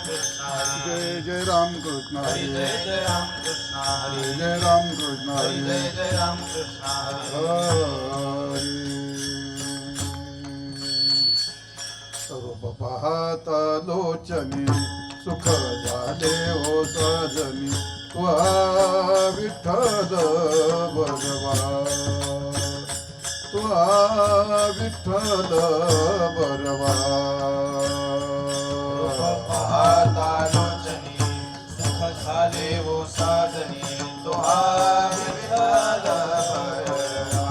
कृष्ण जय जय राम कृष्ण हरी जय जय राम कृष्ण हरी जय जय राम कृष्ण हरी रूप पाहता लोचनी सुख झाले हो सजनी वा विठ्ठल बरवा तुआ विठ्ठल बरवा पाहता लोचनी सुख झाले वो साजनी तुआ विठ्ठल बरवा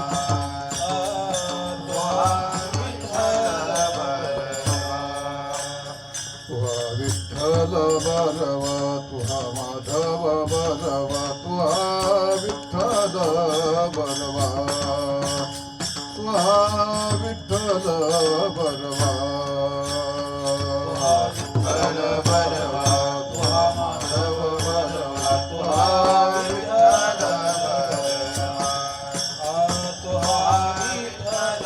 तुआ विठ्ठल बरवा तुआ विठ्ठल बरवा तुहा माधव बरवा तुआ विठ्ठल बरवा तुहा विठ्ठल बरवा विठ्ठल बरवा तुहा माधव बरवा तुहा विठ्ठल बरवा तुहा विठ्ठल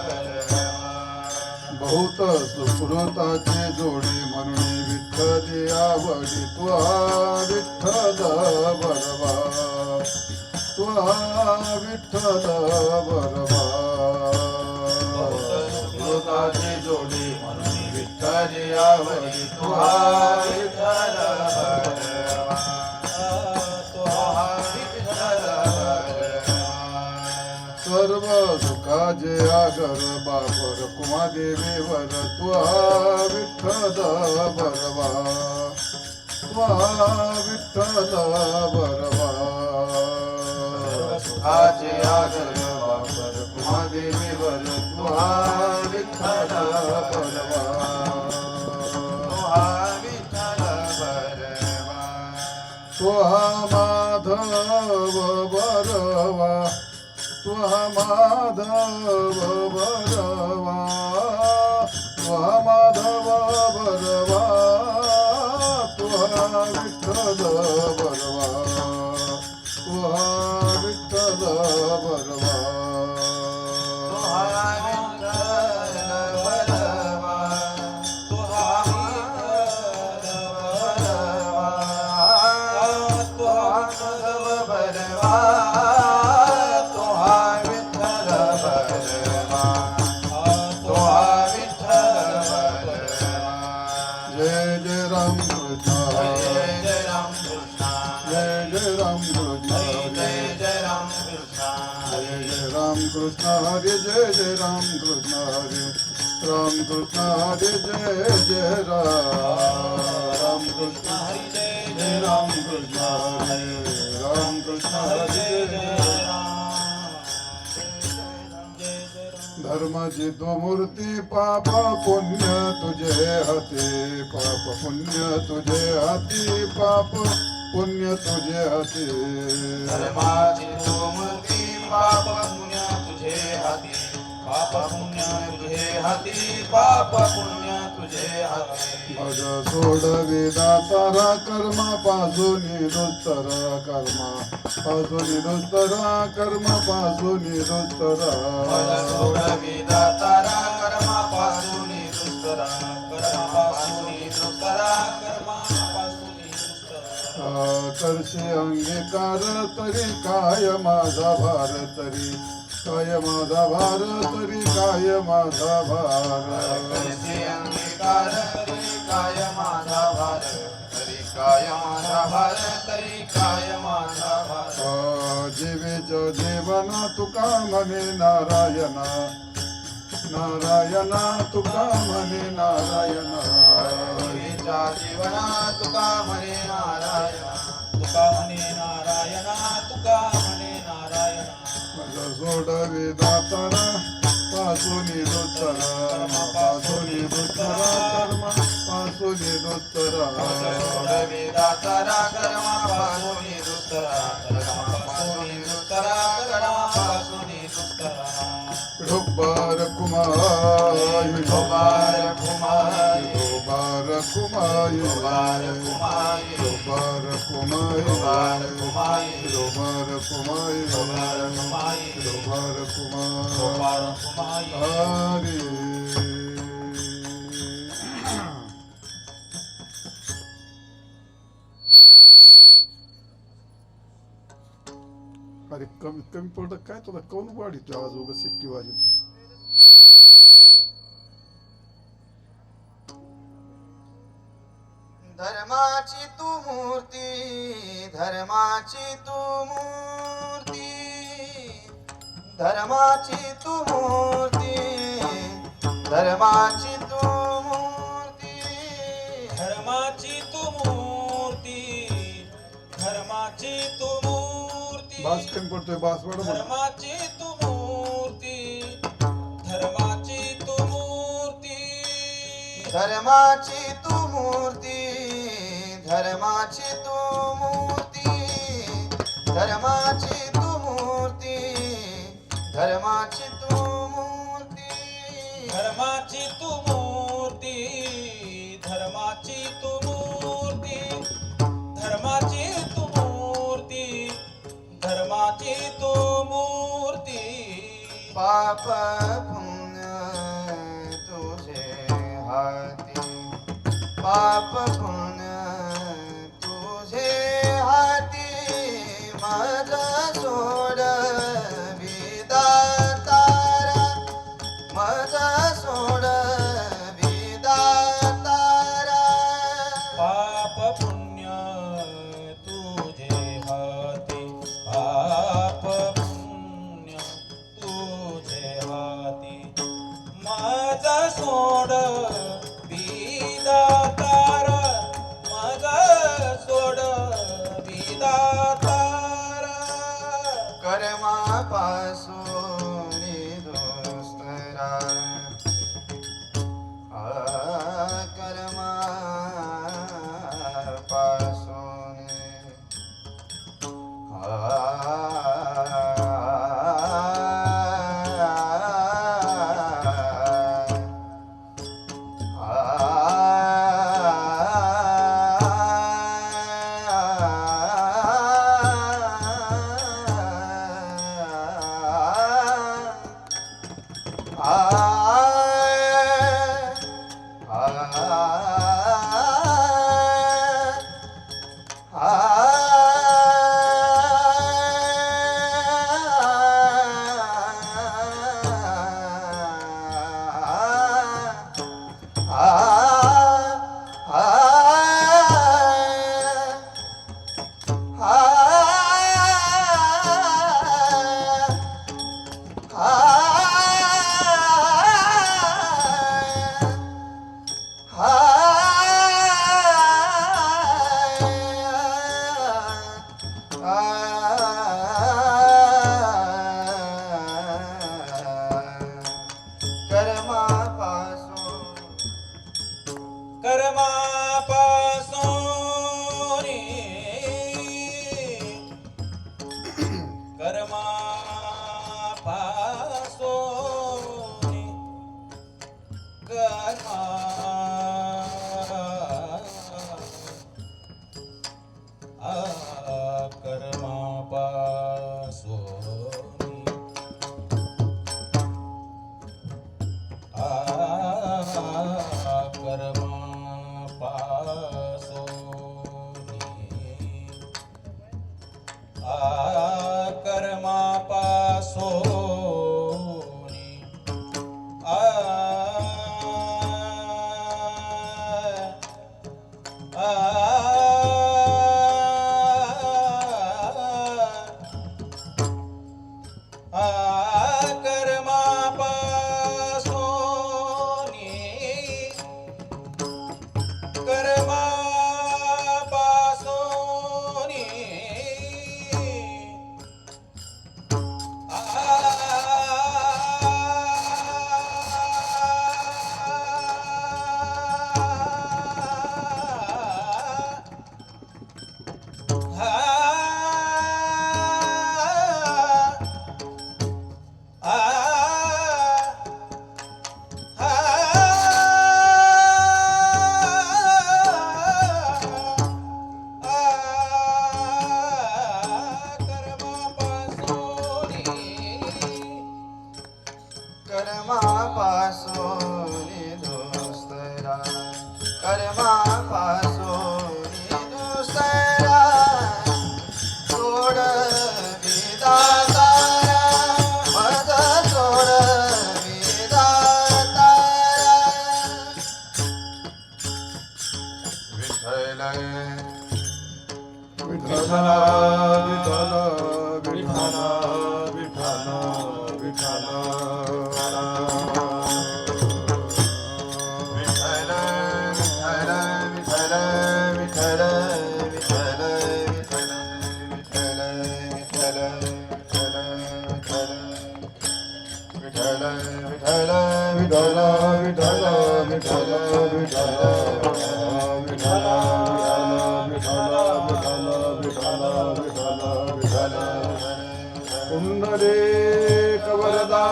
बरवा बहुत सुकृताची जोडी म्हणून विठ्ठली आवडी तुआ विठ्ठल बरवा तुआ विठ्ठल बरवा सुकृताची जोडी म्हणून विठ्ठली आवडी तुहा विठ्ठल बरवा तुहा विठ्ठल बरवा सर्व सुखाचे आगर बापर कुमादेवीवर तुआ विठ्ठल बरवा तुआ विठ्ठल बरवा सुखाचे आगर बापर कुमादेवीवर तुहा विठ्ठल बरवा तुहा विठ्ठल बरवा तुहा माधव बरवा तुहा माधव बरवा तुहा माधव बरवा तुहा विठ्ठल बरवा तुहा विठ्ठल बरवा तुहा विठ्ठल बरवा तुहा विठ्ठल बरवा तुहा माधव बरवा तुहा विठ्ठल बरवा तुहा विठ्ठल बरवा जय जय राम कृष्ण जय जय राम कृष्ण जय जय राम कृष्ण जय जय राम कृष्ण जय जय राम कृष्ण हरे जय जय राम कृष्ण हरे राम कृष्ण हरे जय जय राम कृष्ण हरि जय जय राम कृष्ण हरे राम कृष्ण हरे जय जय धर्माची तो मूर्ती पाप पुण्य तुझे हाती पाप पुण्य तुझे हाती पाप पुण्य तुझे हाती धर्माची तू मूर्ती पाप पुण्य तुझे हाती पाप पुण्य तुझे हाती पाप पुण्य तुझे हाती मज सोडवी दातारा कर्मा पासूनी दुस्तरा कर्मा पासूनी दुस्तरा कर्मा पासूनी दुस्तरा मला सोडवी दातारा कर्मापासूनी दुस्तरा कर्मापासूनी दुस्तरा कर्मापासूनी दुस्तरा करशी अंगीकार तरी काय माझा भार तरी काय माझा भार तरी काय माझा भार करसे अंगीकार तरी काय माझा भार तरी काय माझा भार तरी काय माझा भार जीवेच्या जीवना तुका म्हणे नारायणा नारायणा तुका म्हणे नारायणा देवीच्या जीवना तुका म्हणे नारायणा तुका म्हणे नारायणा तुका म्हणे नारायणा माझा सोडवे दातारा पासोनी दुस्तरा पासोनी दुस्तरा कर्म पासोनी दुस्तरा सोडवे दातारा कर्मापासूनी दुस्तरा कर्मापासूनी दुस्तरा कर्मापासूनी दुस्तरा विठोबार कुमार विठोबार कुमार विठोबार कुमाई रोबार कुमाई रोबार कुमाई रोबार कुमाई रोबार कुमाई रोबार कुमाई रोबार कुमाई रोबार कुमाई हरे अरे कमी कमी पडत काय तुला कोण वाढीत आवाज उगा सिट्टी वाजत धर्माची तू मूर्ती धर्माची तू मूर्ती धर्माची तू मूर्ती धर्माची तू मूर्ती धर्माची तू मूर्ती धर्माची तू मूर्ती बास कमी पडतोय बास वाढ धर्माची तू मूर्ती धर्माची तू मूर्ती धर्माची तू मूर्ती धर्माची तू मूर्ती धर्माची तू मूर्ती धर्माची तू मूर्ती धर्माची तू मूर्ती धर्माची तू मूर्ती धर्माची तू मूर्ती धर्माची तू मूर्ती पाप पुण्य तुझे हाती पाप पुण्य तुझे हाती माझा सोड विदातारा माझा सोड विदातारा पाप पुण्य तुझे हाती पाप पुण्य तुझे हाती माझा सोड विदातार माझा सोड विदातार कर्मापासून दुस्तरा कर्मापासून कर्मापासून दुसरा कर्मापासून दुसरा सोड विदातारा मज सोड विदातारा विठ्ठल विठ्ठल विठ्ठल विठ्ठल विठ्ठल विठ्ठल पुंडलीक वरदा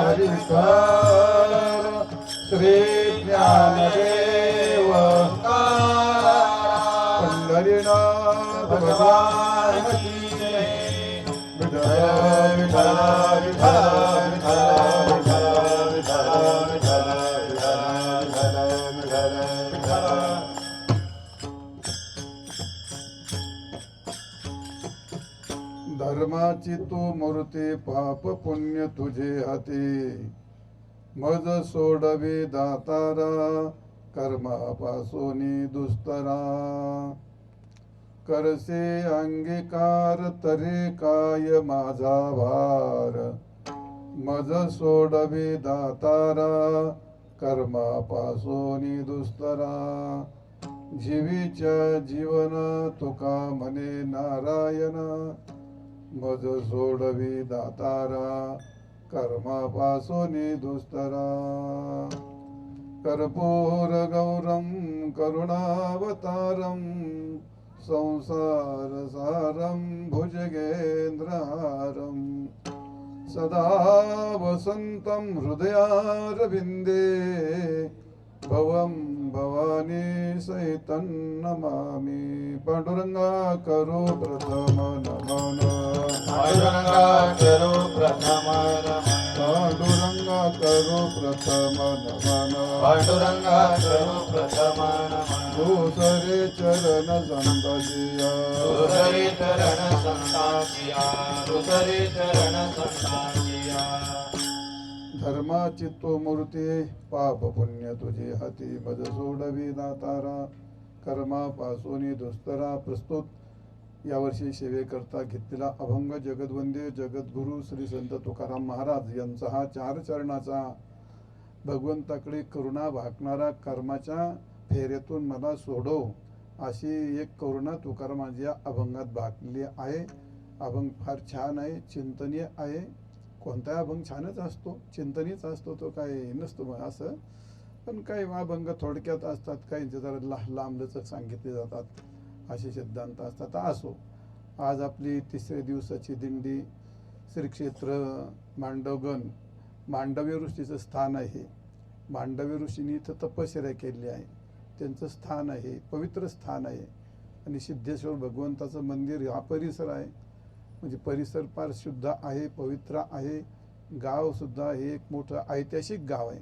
हरिकर श्री ज्ञानदेव पंढरीनाथ भगवान की जय. विठ्ठल विठ्ठल विठ्ठल विठ्ठल विठ्ठल विठ्ठल विठ्ठल विठ्ठल विठ्ठल. धर्माची तू मूर्ती पाप पुण्य तुझे हाती मज सोडवी दातारा कर्मापासून दुस्तरा करसे अंगीकार तरी काय माझा भार मज सोडवी दातारा कर्मापासून दुस्तरा जीवीच्या जीवन तुका म्हणे नारायण मज सोडवी दातारा कर्मापासून दुस्तरा कर्पूर गौरम करुणावतारम संसार सारम भुजगेंद्रहारम सदा वसंतम हृदयारविंदे भवम भवानी सहितं नमामि. पांडुरंगा करो प्रथम नमन पांडुरंगा करो प्रथम नमन पांडुरंगा करो प्रथम नमन पांडुरंगा करो प्रथम नमन दूसरे चरण संतजिया दुसरे चरण संतांचिया दुसरे चरण संतांचिया. धर्माची तो मूर्ती पाप पुण्य तुझे हाती मज सोडवी दातारा कर्मापासून दुस्तरा. प्रस्तुत यावर्षी सेवेकरता घेतलेला अभंग जगद्वंद्य जगद्गुरु श्री संत तुकाराम महाराज यांचा हा 4 चरणाचा भगवंताकडे करुणा भाकणारा कर्माच्या फेऱ्यातून मला सोडव अशी एक करुणा तुकारामांच्या अभंगात भाकलेली आहे. अभंग फार छान आहे, चिंतनीय आहे. कोणता अभंग छानच असतो, चिंतनीच असतो, तो काही नसतो मग असं. पण काही अभंग थोडक्यात असतात, काही जरा लांबलचक सांगितले जातात, असे सिद्धांत असतात. असो, आज आपली 3ऱ्या दिवसाची दिंडी श्री क्षेत्र मांडवगण मांडव्य ऋषीचं स्थान आहे. मांडव्य ऋषींनी इथं तपश्चर्या केली आहे, त्यांचं स्थान आहे, पवित्र स्थान आहे. आणि सिद्धेश्वर भगवंताचं मंदिर हा परिसर आहे, म्हणजे परिसर फार शुद्ध आहे, पवित्र आहे. गाव सुद्धा हे एक मोठं ऐतिहासिक गाव आहे,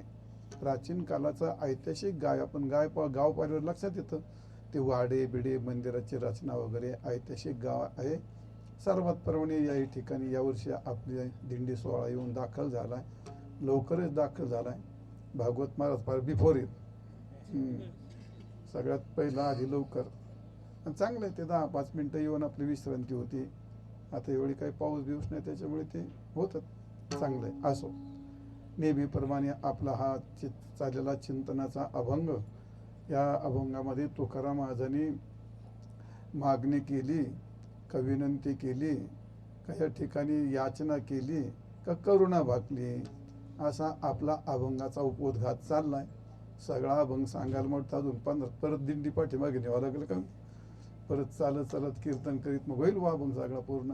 प्राचीन कालाचं ऐतिहासिक गाव. आपण गाव पाहिल्यावर लक्षात येतं ते वाडे बिडे मंदिराची रचना वगैरे ऐतिहासिक गाव आहे. सर्वात प्रमाणे या ठिकाणी यावर्षी आपली दिंडी सोहळा येऊन दाखल झाला आहे, लवकरच दाखल झाला आहे. भागवत महाराज फार बिफोर येत, सगळ्यात पहिला आधी लवकर. आणि चांगलं आहे ते, 10-5 मिनटं येऊन आपली विश्रांती होती. आता एवढी काही पाऊस बिऊस नाही, त्याच्यामुळे ते होतं, चांगलं आहे. असो, नेहमीप्रमाणे आपला हा चाललेला चिंतनाचा अभंग. या अभंगामध्ये तुकाराम महाराजांनी मागणी केली का विनंती केली का या ठिकाणी याचना केली का करुणा भाकली, असा आपला अभंगाचा उपोद्घात चाललाय. सगळा अभंग सांगायला म्हणतो अजून 15 परत दिंडी पाठीमागे न्यावं लागेल का, परत चालत चालत कीर्तन करीत मग होईल वा अभंग सगळा पूर्ण.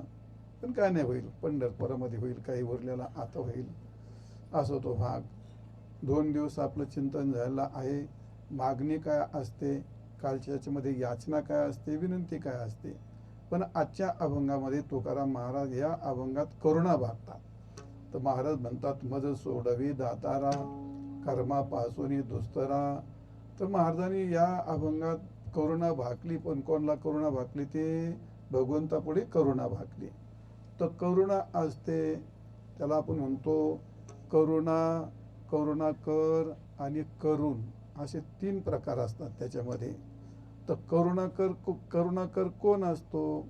पण काय नाही होईल, पंढरपुरामध्ये होईल, काही उरलेला आता होईल. असो तो भाग. 2 दिवस आपलं चिंतन झालेलं आहे. मागणी काय असते, कालच्या याच्यामध्ये याचना काय असते, विनंती काय असते. पण आजच्या अभंगामध्ये तुकाराम महाराज या अभंगात करुणा भागतात. तर महाराज म्हणतात मज सोडवी दातारा कर्मापासून दुस्तरा. तर महाराजांनी या अभंगात करुणा भाकली, पण कोणला करुणा भाकली? ते भगवंतापुढे करुणा भाकली. तर करुणा असते, त्याला आपण म्हणतो करुणा, करुणाकर आणि करुण असे 3 प्रकार असतात त्याच्यामध्ये. तर करुणाकर कोण असतो,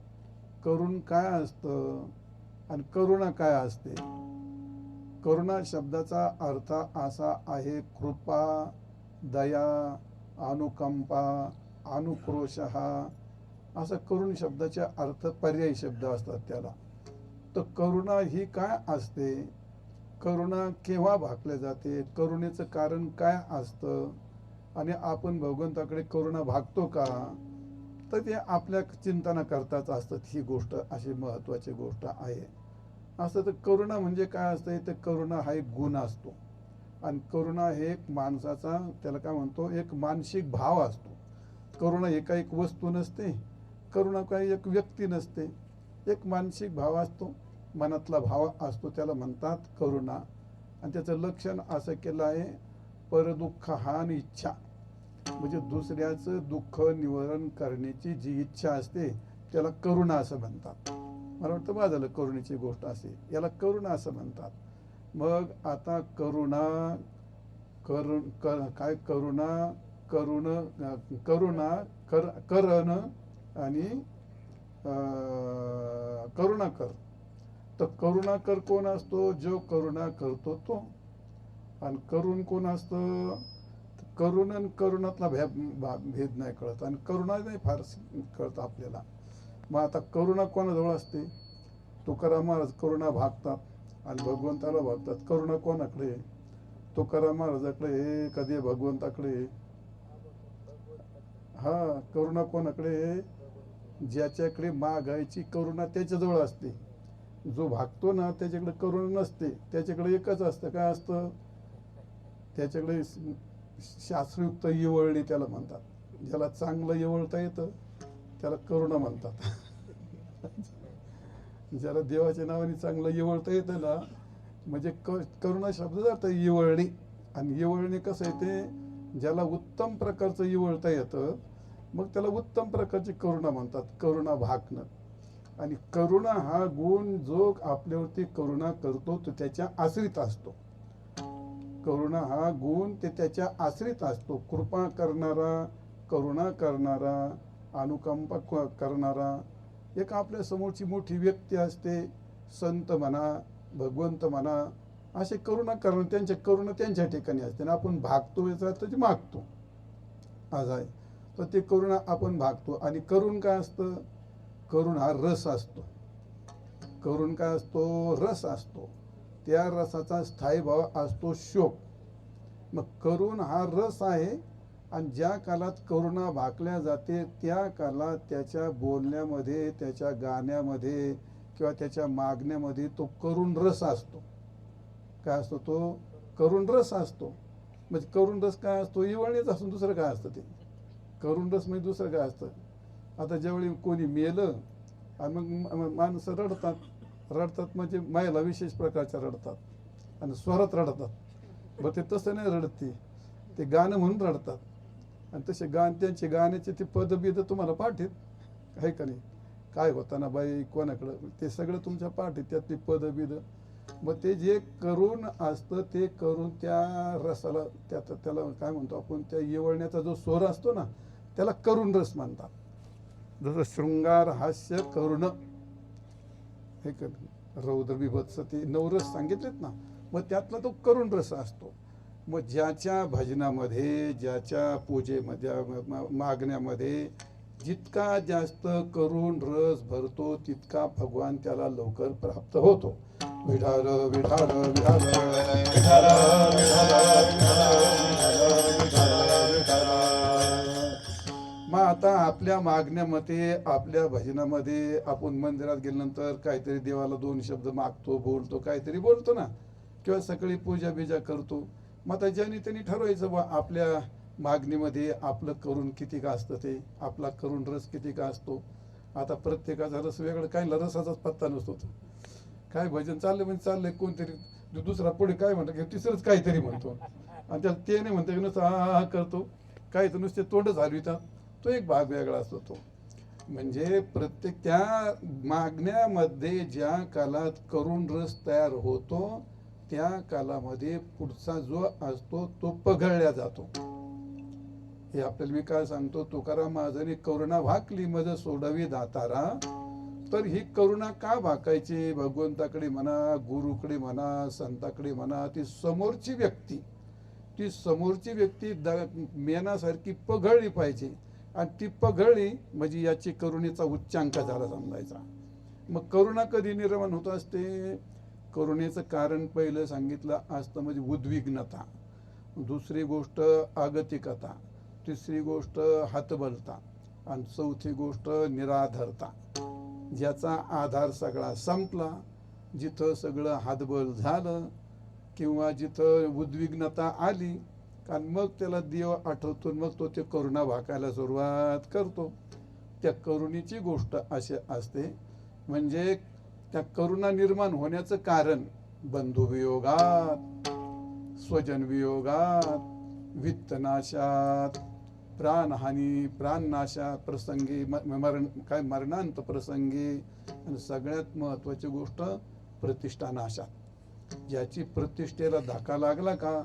करुण काय असतं आणि करुणा काय असते? करुणा शब्दाचा अर्थ असा आहे कृपा, दया, अनुकंपा, अनुक्रोश. असा करुण शब्दाचे अर्थ पर्यायी शब्द असतात त्याला. तर करुणा ही काय असते, करुणा केव्हा भाकल्या जाते, करुणेचं कारण काय असतं आणि आपण भगवंताकडे करुणा भागतो का? तर ते आपल्या चिंतना करताच असतात. ही गोष्ट अशी महत्वाची गोष्ट आहे. असं तर करुणा म्हणजे काय असतं? तर करुणा हा एक गुण असतो आणि करुणा हे एक माणसाचा, त्याला काय म्हणतो, एक मानसिक भाव असतो. करुणा एका एक वस्तू नसते, करुणा काही एक व्यक्ती नसते, एक मानसिक भाव असतो, मनातला भाव असतो, त्याला म्हणतात करुणा. आणि त्याचं लक्षण असं केलं आहे परदुःख हान इच्छा, म्हणजे दुसऱ्याचं दुःख निवारण करण्याची जी इच्छा असते त्याला करुणा असं म्हणतात. मला वाटतं बाजूला करुणेची गोष्ट असे, याला करुणा असं म्हणतात. मग आता करुणा काय करुणा, करुणा करण आणि करुणाकर. तर करुणाकर कोण असतो? जो करुणा करतो तो. आणि करुण कोण असतं? करुण आणि करुणातला भेद नाही कळत आणि करुणा नाही फार कळत आपल्याला. मग आता करुणा कोणाजवळ असते? तुकाराम महाराज करुणा भागतात आणि भगवंताला भागतात. करुणा कोणाकडे? तुकाराम महाराजाकडे कधी भगवंताकडे. करुणा कोणाकडे? ज्याच्याकडे मागायची करुणा त्याच्याजवळ असते. जो भागतो ना त्याच्याकडे करुणा नसते, त्याच्याकडे एकच असतं. काय असतं? त्याच्याकडे शास्त्रयुक्त इवळणी त्याला म्हणतात. ज्याला चांगलं इवळता येतं त्याला करुणा म्हणतात. ज्याला देवाच्या नावाने चांगलं इवळता येतं ना, म्हणजे करुणा शब्द जातं इवळणी. आणि इवळणी कसं येते? ज्याला उत्तम प्रकारचं इवळता येतं मग त्याला उत्तम प्रकारची करुणा म्हणतात, करुणा भागणं. आणि करुणा हा गुण जो आपल्यावरती करुणा करतो तो त्याच्या आश्रित असतो. करुणा हा गुण ते त्याच्या आश्रित असतो. कृपा करणारा, करुणा करणारा, अनुकंपा करणारा एक आपल्या समोरची मोठी व्यक्ती असते, संत म्हणा, भगवंत म्हणा, असे करुणा करणं, त्यांच्या करुणा त्यांच्या ठिकाणी असते आणि आपण भागतो याचा अर्थ ते मागतो आज आहे. तर ते करुणा आपण भागतो. आणि करुण काय असतं? करुण हा रस असतो. करुण काय असतो? रस असतो. त्या रसाचा स्थायी भाव असतो शोक. मग करुण हा रस आहे आणि ज्या कालात करुणा भाकल्या जाते त्या कालात त्याच्या बोलण्यामध्ये, त्याच्या गाण्यामध्ये किंवा त्याच्या मागण्यामध्ये तो करुण रस असतो. काय असतो? तो करुण रस असतो. म्हणजे करुण रस काय असतो? इवळणीच असून दुसरं काय असतं? ते करुण रस म्हणजे दुसरं काय असतं? आता ज्यावेळी कोणी मेलं आणि मग माणसं रडतात म्हणजे मायला विशेष प्रकारच्या रडतात आणि स्वरात रडतात. बरं ते तसं नाही रडत, ते गाणं म्हणून रडतात. आणि तसे त्यांचे गाण्याचे ते पदबिद तुम्हाला पाठीत आहे का नाही? काय होताना बाई कोणाकडं, ते सगळं तुमच्या पाठीत त्यातली पदबिद. मग ते जे करुण असतं ते करून त्या रसाला त्याला काय म्हणतो आपण, त्या येवळण्याचा जो स्वर असतो ना त्याला करुण रस म्हणतात. जसं शृंगार, हास्य, करुण, हे रौद्र, बीभत्स, ते 9 रस सांगितलेत ना, मग त्यातला तो करुण रस असतो. मग ज्याच्या भजनामध्ये, ज्याच्या पूजेमध्ये, मागण्यामध्ये जितका जास्त करुण रस भरतो तितका भगवान त्याला लवकर प्राप्त होतो. विठाल विठाल विठाल विठाल मग आता आपल्या मागण्यामध्ये, आपल्या भजनामध्ये आपण मंदिरात गेल्यानंतर काहीतरी देवाला 2 शब्द मागतो, बोलतो, काहीतरी बोलतो ना, किंवा सकाळी पूजा बिजा करतो. मग आता ज्याने त्यांनी ठरवायचं बा आपल्या मागणीमध्ये आपलं करुण किती का असतं, ते आपला करुण रस किती का असतो. आता प्रत्येकाचा रस वेगळा, काहीला रसाचाच पत्ता नसतो. काय भजन चाललं म्हणजे चाललंय, कोणतरी दुसरा पुढे काय म्हणतो की तिसरंच काहीतरी म्हणतो आणि त्याला ते नाही म्हणतो की नुसतं हा हा करतो, काही तर नुसते तोंडच हलवितात. तो एक भाग वेगळा असतो तो. म्हणजे प्रत्येक त्या मागण्यामध्ये ज्या कालात करुण रस तयार होतो त्या कालामध्ये पुढचा जो असतो तो पघळल्या जातो. हे आपल्याला मी काय सांगतो, तुकाराम महाराजांनी करुणा भाकली मज सोडवी दातारा. तर ही करुणा का भाकायची? भगवंताकडे म्हणा, गुरुकडे म्हणा, संताकडे म्हणा, ती समोरची व्यक्ती मेनासारखी पघळली पाहिजे. आणि ती पघळली म्हणजे याची करुणेचा उच्चांक झाला समजायचा. मग करुणा कधी निर्माण होत असते? करुणेचं कारण पहिलं सांगितलं असतं म्हणजे उद्विग्नता, दुसरी गोष्ट आगतिकता, तिसरी गोष्ट हतबलता आणि चौथी गोष्ट निराधारता. ज्याचा आधार सगळा संपला, जिथं सगळं हातबल झालं किंवा जिथं उद्विग्नता आली, कारण मग त्याला देव आठवतो, मग तो ते करुणा भाकायला सुरुवात करतो. त्या करुणेची गोष्ट अशी असते. म्हणजे त्या करुणा निर्माण होण्याचं कारण बंधुवियोगात, स्वजनवियोगात, वित्तनाशात, प्राणहानी, प्राणनाशात प्रसंगी, मरणांत प्रसंगी, आणि सगळ्यात महत्वाची गोष्ट प्रतिष्ठानाशात. ज्याची प्रतिष्ठेला धक्का लागला का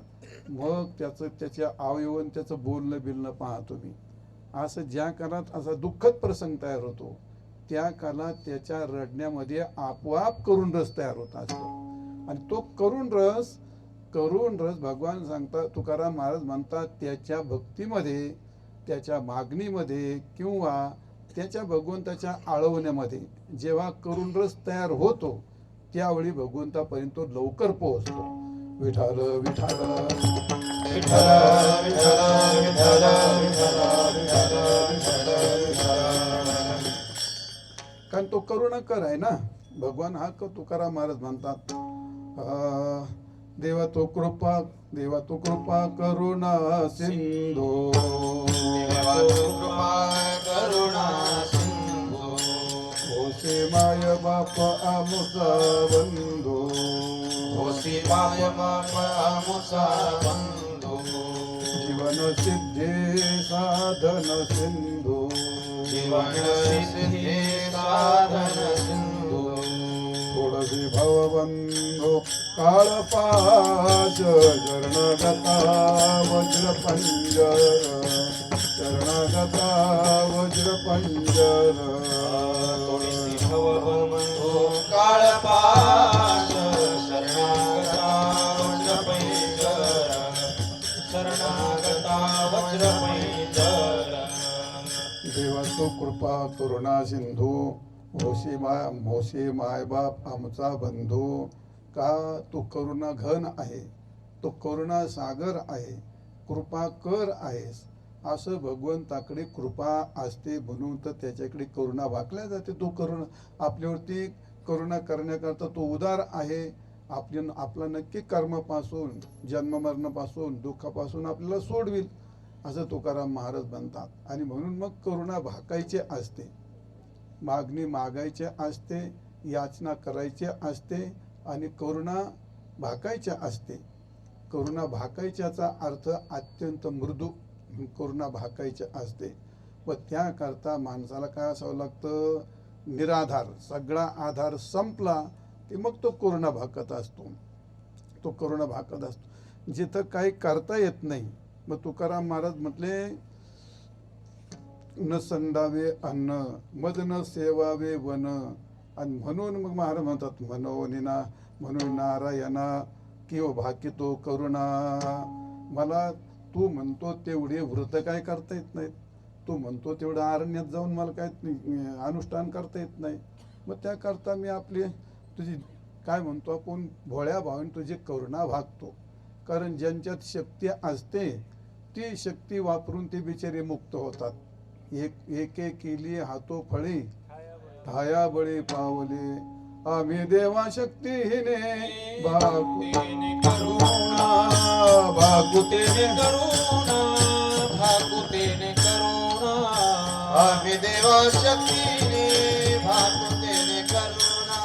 मग त्याच्या अवयवन त्याचं बोलणं बिलणं पहा तुम्ही. असं ज्या काळात असा दुःखद प्रसंग तयार होतो त्या काळात त्याच्या रडण्यामध्ये आपोआप करुण रस तयार होत असतो. आणि तो करुण रस भगवान सांगतात, तुकाराम महाराज म्हणतात, त्याच्या भक्तीमध्ये, त्याच्या मागणीमध्ये किंवा त्याच्या भगवंताच्या आळवण्यामध्ये जेव्हा करुण रस तयार होतो त्यावेळी भगवंतापर्यंत तो लवकर पोहोचतो. विठाल विठाल विठाल विठाल कारण तो करुणाकर आहे ना भगवान. हा तुकाराम महाराज म्हणतात, देवा तो कृपा करुणा सिंधू, देवा तो कृपा करुणा सिंधू, होसे माय बाप आमुचा बंधू, होसी माय बाप आमुचा बंधू, जीवन सिद्धे साधन सिंधू, जीवन सिद्धे साधन सिंधू, थोडसी भवबंधू काळपाश, शरणगता वज्रपंजर, शरणगता वज्रपंजर, थोडीसी भवबंधू काळपाश, शरणागता वज्रपंजर, शरणागता वज्रपंजर. देवा तो कृपा करुणा सिंधू, होशी माय बाप आमचा बंधू. का तो करुणा घन आहे, तो करुणा सागर आहे, कृपा कर आहेस. असं भगवंताकडे कृपा असते म्हणून तर त्याच्याकडे करुणा भाकल्या जाते. तो करुणा आपल्यावरती करुणा करण्याकरता तो उदार आहे. आपला नक्की कर्मापासून, जन्ममरणापासून, दुःखापासून आपल्याला सोडविल असं तुकाराम महाराज म्हणतात. आणि म्हणून मग करुणा भाकायची असते, मागणी मागायची असते, याचना करायची असते आणि करुणा भाकायच्या असते. करुणा भाकायच्याचा अर्थ अत्यंत मृदू करुणा भाकायची असते. व त्याकरता माणसाला काय असावं लागतं? निराधार. सगळा आधार संपला की मग तो करुणा भाकत असतो. तो करुणा भाकत असतो जिथं काही करता येत नाही. मग तुकाराम महाराज म्हटले, न संडावे अन्न, मद न सेवावे वन. आणि म्हणून मग महाराज म्हणतात, म्हणून नारायणा किंवा भाकितो करुणा. मला तू म्हणतो तेवढे व्रत काय करता येत नाहीत, तू म्हणतो तेवढं अरण्यात जाऊन मला काय अनुष्ठान करता येत नाही. मग त्याकरता मी आपली तुझी काय म्हणतो आपण भोळ्या भावाने तुझी करुणा भागतो. कारण ज्यांच्यात शक्ती असते ती शक्ती वापरून ते बिचारे मुक्त होतात. एक केली हातो फळी ठाया बळी पावले. आम्ही देवा शक्तीने भाकुतेने करुणा, भाकुतेने करुणा, भाकुतेने करुणा. आम्ही देवा शक्तीने भाकुतेने करुणा,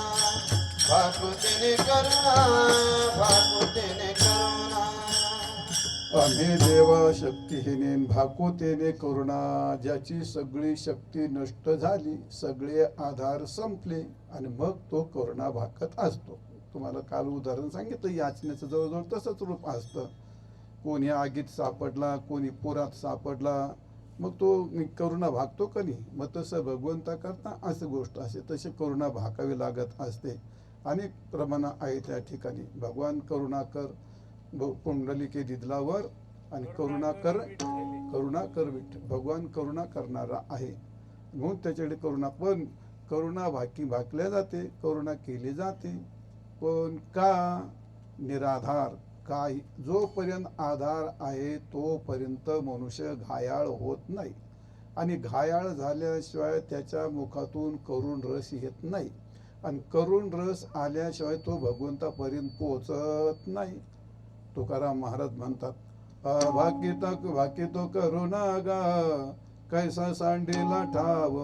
भाकुतेने भाकुतेने करुणा भाकुतेने करुणा आम्ही देवा शक्तीहीने भाकुतेने करुणा ज्याची सगळी शक्ती नष्ट झाली सगळे आधार संपले आणि मग तो करुणा भाकत असतो. तुम्हाला काल उदाहरण सांगितलं याचनेचं जवळजवळ तसंच रूप असतं. कोणी आगीत सापडला कोणी पुरात सापडला मग तो करुणा भागतो का नाही. मग तसं भगवंता करता असं गोष्ट असते तशी करुणा भाकावी लागत असते. अनेक प्रमाण आहे त्या ठिकाणी. भगवान करुणा कर पुंडलिके दिदलावर आणि करुणा कर विठ्ठल. भगवान करुणा करणारा आहे म्हणून त्याच्याकडे करुणा. पण करुणा भाकल्या जाते करुणा केली जाते पण का निराधार काही जोपर्यंत आधार आहे तोपर्यंत मनुष्य घायाळ होत नाही आणि घायाळ झाल्याशिवाय त्याच्या मुखातून करुण रस येत नाही आणि करुण रस आल्याशिवाय तो भगवंतापर्यंत पोचत नाही. तुकाराम महाराज म्हणतात भाकितो करुणा गा कैसा सांडीला ठाव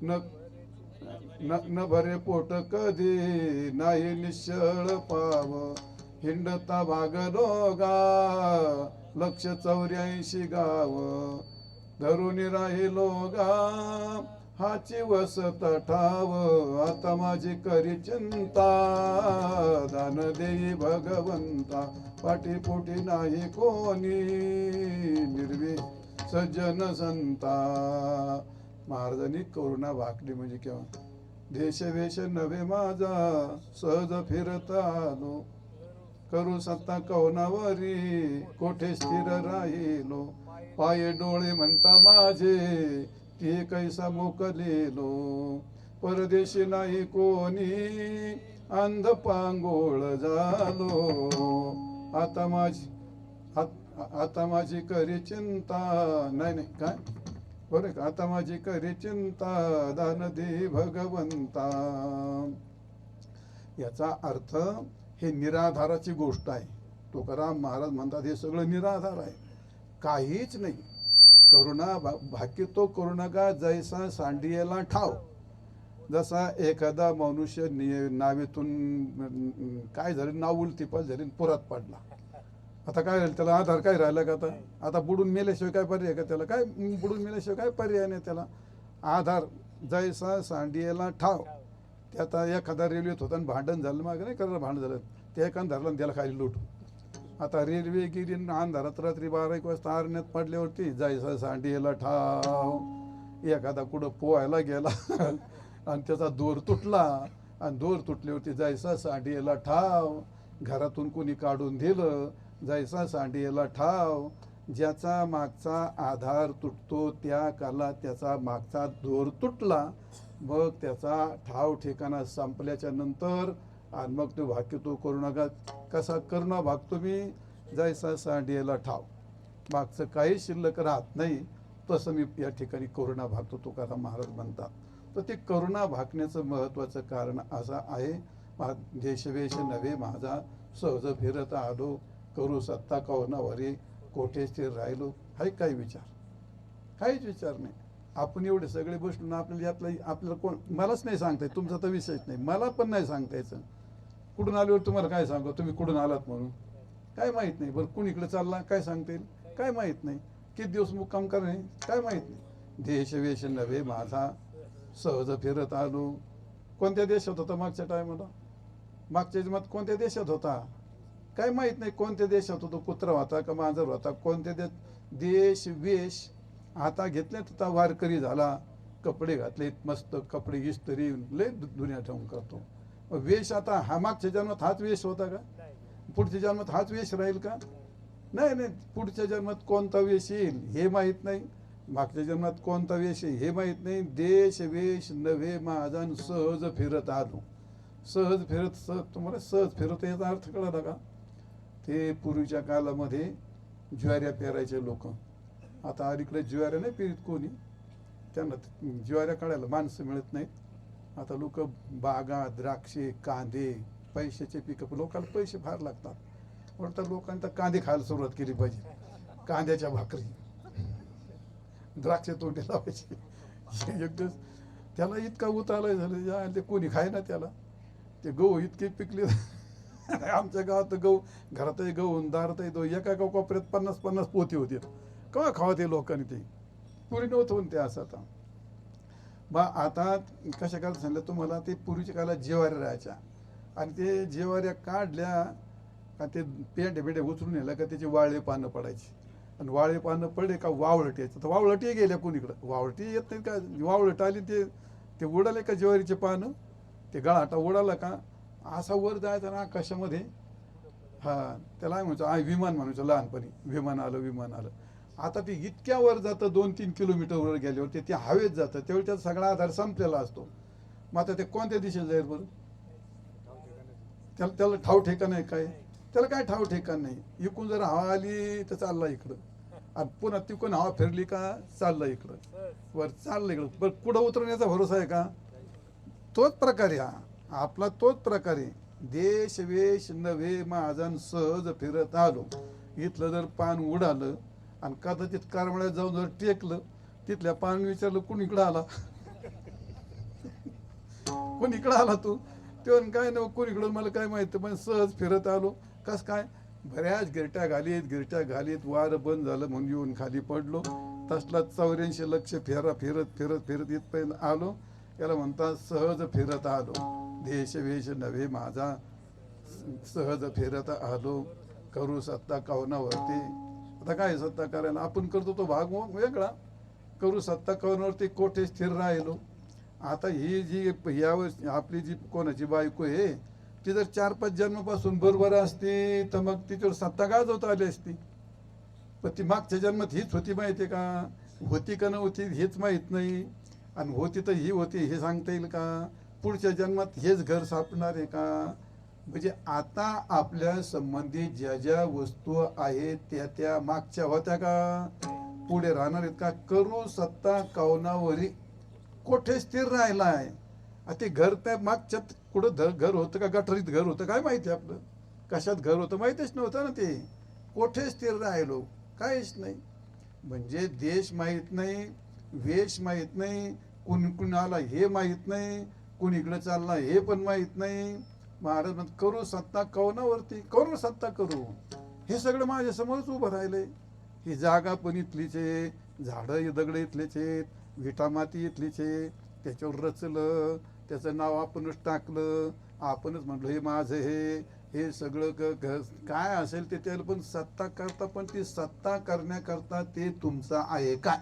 न भरे पोट कधी नाही निश्चळ पाव हिंडता भागलो गा 184 गाव धरून राहिलो गा हाची वसत ठाव आता माझी करी चिंता दान देई भगवंता पाठीपोटी नाही कोणी निर्वे सज्जन संता. महाराजांनी करुणा भाकली म्हणजे केव्हा देशवेश नव्हे माझा सहज फिरत आलो करू सत्ता कवनावरी कोठे स्थिर राहिलो पाय डोळे म्हणता माझे ते कैसा मोकलेलो परदेशी नाही कोणी अंध पांगोळ झालो आता माझी करी चिंता नाही काय बरं का आता माझी करी चिंता दान दे भगवंता. याचा अर्थ हे निराधाराची गोष्ट आहे. तुकाराम महाराज म्हणतात हे सगळं निराधार आहे काहीच नाही. करुणा भाकितो करुणा का जैसा सांडियेला ठाव. जसा एखादा मनुष्य नावेतून काय झालं नाव उलतीपाल झाली पुरात पडला. आता काय राहिलं त्याला आधार काय राहिला का आता बुडून मेल्याशिवाय काय पर्याय का त्याला काय बुडून मेल्याशिवाय काय पर्याय नाही त्याला. आधार जैसा सांडियेला ठाव. ते आता एखादा रेल्वेत होता आणि भांडण झालं मागे नाही करायला भांडण झालं ते एकानं धरलं आणि त्याला खाली लुटून. आता रेल्वे गेली अंधारात रात्री 12-1 वाजता आरण्यात पडल्यावरती जायचा सांडियेला ठाव. एखादा कुठं पोहायला गेला आणि त्याचा दोर तुटला आणि दोर तुटल्यावरती जायचा सांडियेला ठाव. घरातून कोणी काढून दिलं जायचा सांडियेला ठाव. ज्याचा मागचा आधार तुटतो त्या काला त्याचा मागचा दोर तुटला मग त्याचा ठाव ठिकाणा संपल्याच्या नंतर आणि मग तो भाकितो करुणा कसा करुणा भागतो मी जायचा सांडियेला ठाव. मागचं काही शिल्लक राहत नाही तसं मी या ठिकाणी करुणा भागतो तुकाराम महाराज म्हणतात. तर ते करुणा भागण्याचं महत्त्वाचं कारण असं आहे देशवेश नव्हे माझा सहज फिरत आलो करू सत्ता कवनावरी कोठे स्थिर राहिलो. हाय काही विचार काहीच विचार नाही. आपण एवढे सगळे बसलो आपल्याला कोण मलाच नाही सांगता येत. तुमचा तर विषयच नाही मला पण नाही सांगता यायचं. कुठून आल्यावर तुम्हाला काय सांगू तुम्ही कुठून आलात म्हणून काय माहीत नाही. बरं कुणीकडे चालला काय सांगता येईल काय माहीत नाही. किती दिवस मुक्काम करणे काय माहीत नाही. देशवेश नव्हे माझा सहज फिरत आलो. कोणत्या देशात होता मागच्या टायमाला मागच्या जन्मात कोणत्या देशात होता काय माहीत नाही. कोणत्या देशात होतो कुत्रा होता का मांजर होता कोणत्या देश वेश आता घेतल्यात आता वारकरी झाला कपडे घातले मस्त कपडे इस्त्री लय दुनिया ठेवून करतो. वेश आता हा मागच्या जन्मात हाच वेश होता का पुढच्या जन्मात हाच वेश राहील का नाही. पुढच्या जन्मात कोणता वेश येईल हे माहीत नाही. मागच्या जन्मात कोणता वेश आहे हे माहीत नाही. देश वेश नव्हे माझा सहज फिरत आलो. सहज फिरत तुम्हाला सहज फिरत याचा अर्थ कळला का. ते पूर्वीच्या काळामध्ये ज्वाऱ्या पेरायचे लोक. आता अलीकडे ज्वाऱ्या नाही पेरीत कोणी. त्यांना ज्वाऱ्या काढायला माणसं मिळत नाहीत. आता लोक बागा द्राक्षे कांदे पैशाचे पिकं लोकांना पैसे फार लागतात. म्हणतात लोकांनी तर कांदे खायला सुरुवात केली पाहिजे. कांद्याच्या भाकरी द्राक्ष तोंडी लावायची. त्याला इतका उतारला झालं ते कोणी खाय ना त्याला. ते गहू इतके पिकले आमच्या गावात गहू घरातही गहू दारातही गहू एका कोपऱ्यात 50-50 पोती होते. केव्हा खावा ते लोकांनी ते पुरी नव्हतं म्हणून ते असं आता बा आता कशा काळात सांगितलं तुम्हाला ते पूर्वीच्या काळात जेवाऱ्या राहायच्या आणि ते जेवाऱ्या काढल्या का ते पेंढे उचलून नेलं का त्याची वाळे पानं पडायची आणि वाळे पानं पडले का वावळट यायचं तर वावळटी गेल्या कोणीकडं वावळटी येत नाही का वावळट आली ते उडाले का ज्वारीचे पानं ते गळाटा उडाला का असा वर जायचा ना आकाशामध्ये हा त्याला म्हणायचं विमान म्हणायचं लहानपणी विमान आलं आता ते इतक्या वर जातं 2-3 किलोमीटर वर गेल्यावर ते हवेत जातं त्यावेळी त्याचा सगळा आधार संपलेला असतो. मग आता ते कोणत्या दिशेला जाईल बरं त्याला ठाव ठिकाण आहे काय त्याला काय ठाव ठिकाण नाही. इकडून जर हवा आली तर चालला इकडं आणि पुन्हा तिकडून हवा फिरली का चालला इकडं वर चाललं इकडं बरं पुढं उतरण्याचा भरोसा आहे का. तोच प्रकारे हा आपला तोच प्रकारे देश वेश नव्हे माझा सहज फिरत आलो. इथलं जर पान उडालं आणि कदाचित करमळ्यात जाऊन जर टेकलं तिथल्या पान विचारलं कोण इकडं आला कोण इकडं आला तू तेव्हा काय नाही कोण इकडं मला काय माहिती पण सहज फिरत आलो. कस काय बऱ्याच गिरट्या घालीत वार बंद झालं म्हणून येऊन खाली पडलो. तसला 84 लक्ष फेरा फिरत इथपर्यंत आलो. याला म्हणतात सहज फिरत आलो. देश वेश नव्हे माझा सहज फिरत आलो. करू सत्ता कवनावरती आता काय सत्ता करायला आपण करतो तो भाग वेगळा. करू सत्ता कवनावरती कोठे स्थिर राहिलो. आता ही जी यावर आपली जी कोणाची बायको आहे ती जर 4-5 जन्मापासून बरोबर असती तर मग तिच्यावर सत्ता गाजवता आली असती. पण ती मागच्या जन्मात हीच होती माहिती आहे का होती का नव्हती हेच माहीत नाही आणि होती तर ही होती हे सांगता येईल का. पुढच्या जन्मात हेच घर सापडणार आहे का. म्हणजे आता आपल्या संबंधित ज्या ज्या वस्तू आहेत त्या मागच्या होत्या का पुढे राहणार आहेत का. करू सत्ता कवनावरी कोठे स्थिर राहिलाय. ते घर त्या मागच्यात कुठं घर होतं का गठरीत घर होतं काय माहिती आपलं कशात घर होतं माहितीच नव्हतं ना. ते कोठे स्थिर राहिलो काहीच नाही. म्हणजे देश माहीत नाही वेश माहीत नाही कुणाला हे माहीत नाही कुणीकडे चालला हे पण माहीत नाही. महाराज म्हणत करू सत्ता कवनावरती करू सत्ता करू. हे सगळं माझ्या समोरच उभं राहिलंय. ही जागा पण इथलीच आहे झाडं दगड इथलेच आहेत विटा माती इथलीच आहे. त्याच्यावर रचलं त्याचं नाव आपणच टाकलं आपणच म्हटलं हे माझं हे सगळं काय असेल ते त्याला पण सत्ता करता पण ती सत्ता करण्याकरता ते तुमचं आहे काय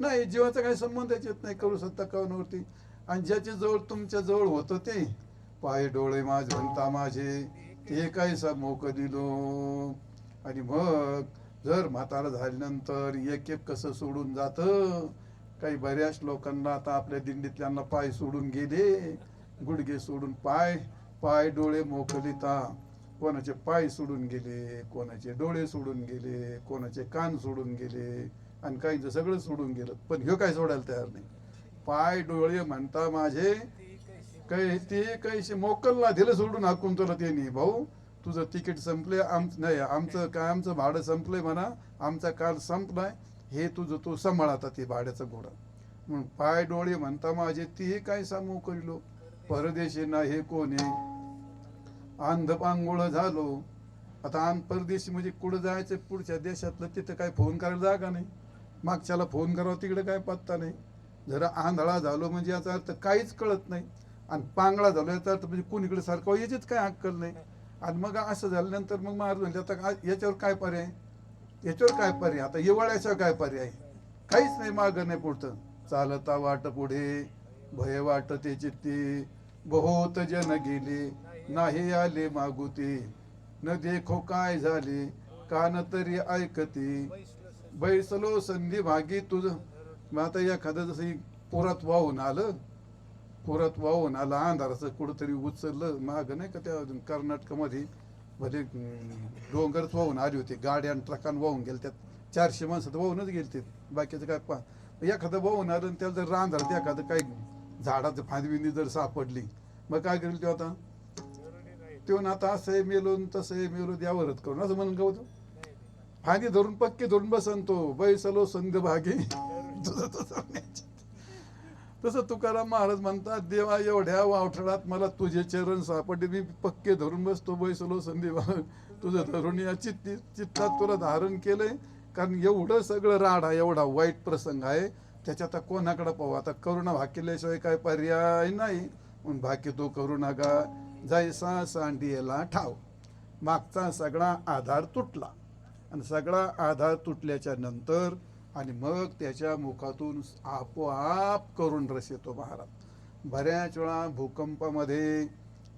नाही. जीवाचा काही संबंध येत नाही करू सत्ता कवनावरती. आणि ज्याच्या जवळ तुमच्या जवळ होतं ते पाय डोळे म्हणता माझे ते काय मोक दिलो. आणि मग जर म्हातारा झाल्यानंतर एक कसं सोडून जातं. काही बऱ्याच लोकांना आता आपल्या दिंडीतल्यांना पाय सोडून गेले गुडघे सोडून पाय डोळे मोकलिता. कोणाचे पाय सोडून गेले कोणाचे डोळे सोडून गेले कोणाचे कान सोडून गेले आणि काहींचं सगळं सोडून गेलं. पण ह्यो काय सोडायला तयार नाही. पाय डोळे म्हणता माझे काही ते काही मोकलला दिलं सोडून हाकून तुला त्यांनी भाऊ तुझं तिकीट संपले नाही आमचं भाडं संपलंय म्हणा आमचा काल संपलाय हे तुझं तू सांभाळ आता ते भाड्याचं घोडा म्हणून पाय डोळे म्हणता माझे ते काय सामू करिलो. परदेशी ना हे कोणी अंध पांगोळ झालो. आता परदेशी म्हणजे कुठं जायचं पुढच्या देशातलं तिथं काय फोन करायला जागा नाही. मागच्याला फोन करावं तिकडे काय पत्ता नाही. जरा आंधळा झालो म्हणजे याचा अर्थ काहीच कळत नाही आणि पांगळा झालो याचा अर्थ म्हणजे कोणीकडे सारखं याचीच काय अक्कल नाही. आणि मग असं झाल्यानंतर मग महाराज म्हणजे आता याच्यावर काय पर्याय आता येवळ्याशिवाय काय पर्याय काहीच नाही. मागं नाही पुढतं चालता वाट पुढे भय वाटते चित्ती बहुत जन गेले नाही आले मागुती न देखो काय झाले कान तरी ऐकते बैसलो संधी भागी तुझ. मग आता एखादं जसं पुरात वाहून आलं अंधाराचं कुठंतरी उचललं माग नाही का त्या कर्नाटकामध्ये भले डोंगरच वाहून आली होती गाड्या आणि ट्रकान वाहून गेले त्यात 400 माणसं तर वाहूनच गेले ते बाकीचं काय एखादं वाहून आलं त्याला जर रांधार एखादं काही झाडाचं फांदविंदी जर सापडली मग काय करेल तो आता तेव्हा आता असं मेलून तसं मेलून द्यावरच करून असं म्हणून गवतो फांदी धरून पक्के धरून बसन तो बैसलो संध भागी तसं तुकाराम महाराज म्हणतात, देवा एवढ्या वावठळात मला तुझे चरण सापडले, मी पक्के धरून बसतो, बैसलो संधी तुझं धरून या चित्तात तुला धारण केलंय. कारण एवढं सगळं राडा, एवढा वाईट प्रसंग आहे, त्याच्यात आता कोणाकडे पाहू. आता करुणा भाकिल्याशिवाय काय पर्याय नाही. म्हणून भाकी तो करुणा गा जैसा सांडियेला ठाव. मागचा सगळा आधार तुटला, आणि सगळा आधार तुटल्याच्या नंतर आणि मग त्याच्या मुखातून आपोआप करुण रस येतो महाराज. बऱ्याच वेळा भूकंपामध्ये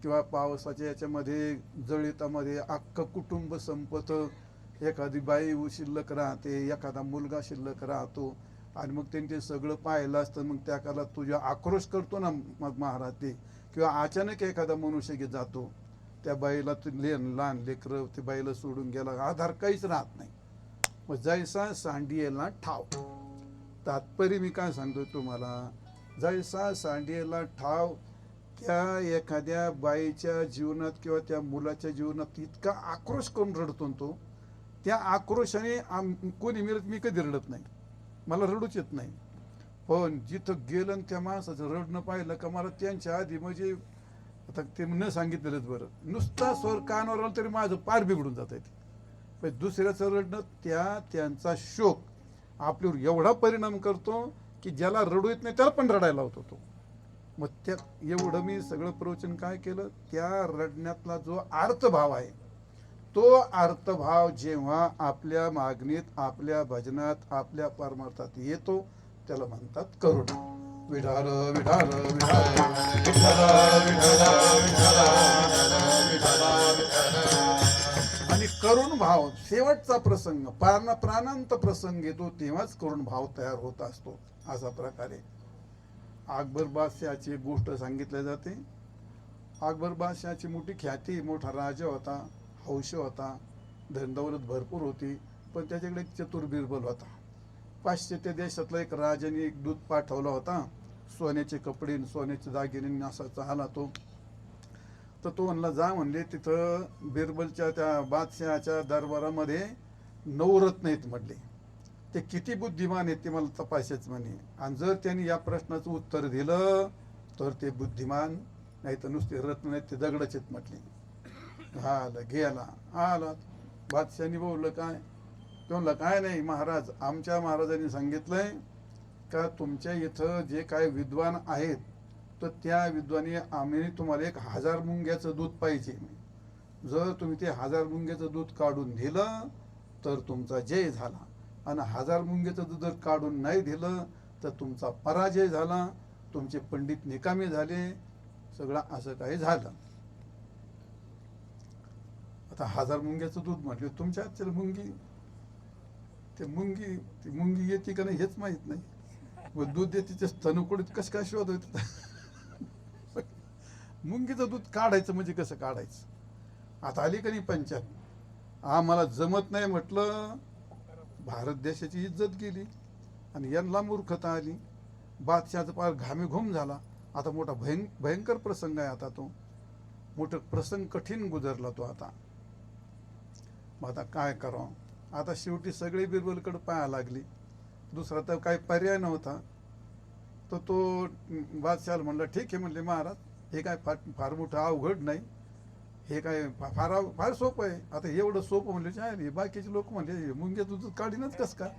किंवा पावसाच्या याच्यामध्ये जळितामध्ये अख्खं कुटुंब संपतं, एखादी बाई शिल्लक राहते, एखादा मुलगा शिल्लक राहतो, आणि मग त्यांनी ते सगळं पाहिलं असतं. मग त्या काळात तुझ्या आक्रोश करतो ना मग महाराज ते, किंवा अचानक एखादा मनुष्य की जातो, त्या बाईला ते लहान लेकरं ते बाईला सोडून गेला, आधार काहीच राहत नाही. मग जैसा सांडियेला ठाव. तात्पर्य मी काय सांगतोय तुम्हाला, जैसा सांडियेला ठाव. त्या एखाद्या बाईच्या जीवनात किंवा त्या मुलाच्या जीवनात इतका आक्रोश करून रडतो तो, त्या आक्रोशाने कोणी मिळत, मी कधी रडत नाही, मला रडूच येत नाही. पण जिथं गेलं त्या माणसाचं रडणं पाहिलं का मला त्यांच्या आधी, म्हणजे आता ते न सांगितलेलंच बरं, नुसता स्वर कानावर आला तरी माझं पार बिघडून जात आहे. पण दुसऱ्याचं रडणं, त्यांचा शोक आपल्यावर एवढा परिणाम करतो की ज्याला रडू येत नाही त्याला पण रडायला होतो तो. मग त्या एवढं मी सगळं प्रवचन काय केलं, त्या रडण्यातला जो अर्थभाव आहे, तो अर्थभाव जेव्हा आपल्या मागणीत, आपल्या भजनात, आपल्या परमार्थात येतो, त्याला म्हणतात करुणा. विठाल विठाल आणि करुण भाव शेवटचा प्रसंग, प्राणांत प्रसंग येतो तेव्हाच करुण भाव तयार होत असतो. अशा प्रकारे अकबर बादशहाची गोष्ट सांगितली जाते. अकबर बादशहाची मोठी ख्याती, मोठा राजा होता, हौश होता, धनदौलत भरपूर होती, पण त्याच्याकडे एक चतुर बिरबल होता. पाश्चात्य देशातला एक राजाने एक दूत पाठवला होता, सोन्याचे कपडे सोन्याचे दागिने असा आला तो. तर तो म्हणला जा म्हणले तिथं बिरबलच्या त्या बादशहाच्या दरबारामध्ये 9 रत्न आहेत म्हटले, ते किती बुद्धिमान आहेत ते मला तपासायच म्हणे, आणि जर त्यांनी या प्रश्नाचं उत्तर दिलं तर ते बुद्धिमान, नाही तर नुसते रत्न नाहीत ते दगडच आहेत म्हटले. आला गेला आला बादशहाने बोललं काय, तो म्हणला काय नाही महाराज, आमच्या महाराजांनी सांगितलंय का तुमच्या इथं जे काय विद्वान आहेत तर त्या विद्वानी आम्ही तुम्हाला 1000 मुंग्याचं दूध पाहिजे, जर तुम्ही ते 1000 मुंग्याचं दूध काढून दिलं तर तुमचा जय झाला, आणि 1000 मुंग्याचं दूध जर काढून नाही दिलं तर तुमचा पराजय झाला, तुमचे पंडित निकामी झाले, सगळं असं काही झालं. आता 1000 मुंग्याचं दूध म्हटलं, तुमच्या हातच्या ती मुंगी येते का नाही हेच माहित नाही, व दूध येते स्तनुकडीत कसं काय शोध होत. मुंगीचं दूध काढायचं म्हणजे कसं काढायचं. आता आली का नाही पंचायत, आम्हाला जमत नाही म्हटलं, भारत देशाची इज्जत गेली आणि यांना मूर्खता आली. बादशहाचा पार घामेघूम झाला. आता मोठा भयंकर प्रसंग आहे, आता तो मोठा प्रसंग कठीण गुजरला तो. आता मग आता काय करावं, आता शेवटी सगळे बिरबलकडे पाया लागली, दुसरा तर काही पर्याय नव्हता. तर तो बादशहाला म्हणला ठीक आहे म्हणले महाराज, हे काय फार मोठं अवघड नाही, हे काय फार सोपं आहे. आता एवढं सोपं म्हणले आहे, बाकीचे लोक म्हणले मुंग्या दूध काढीनच कसं काय,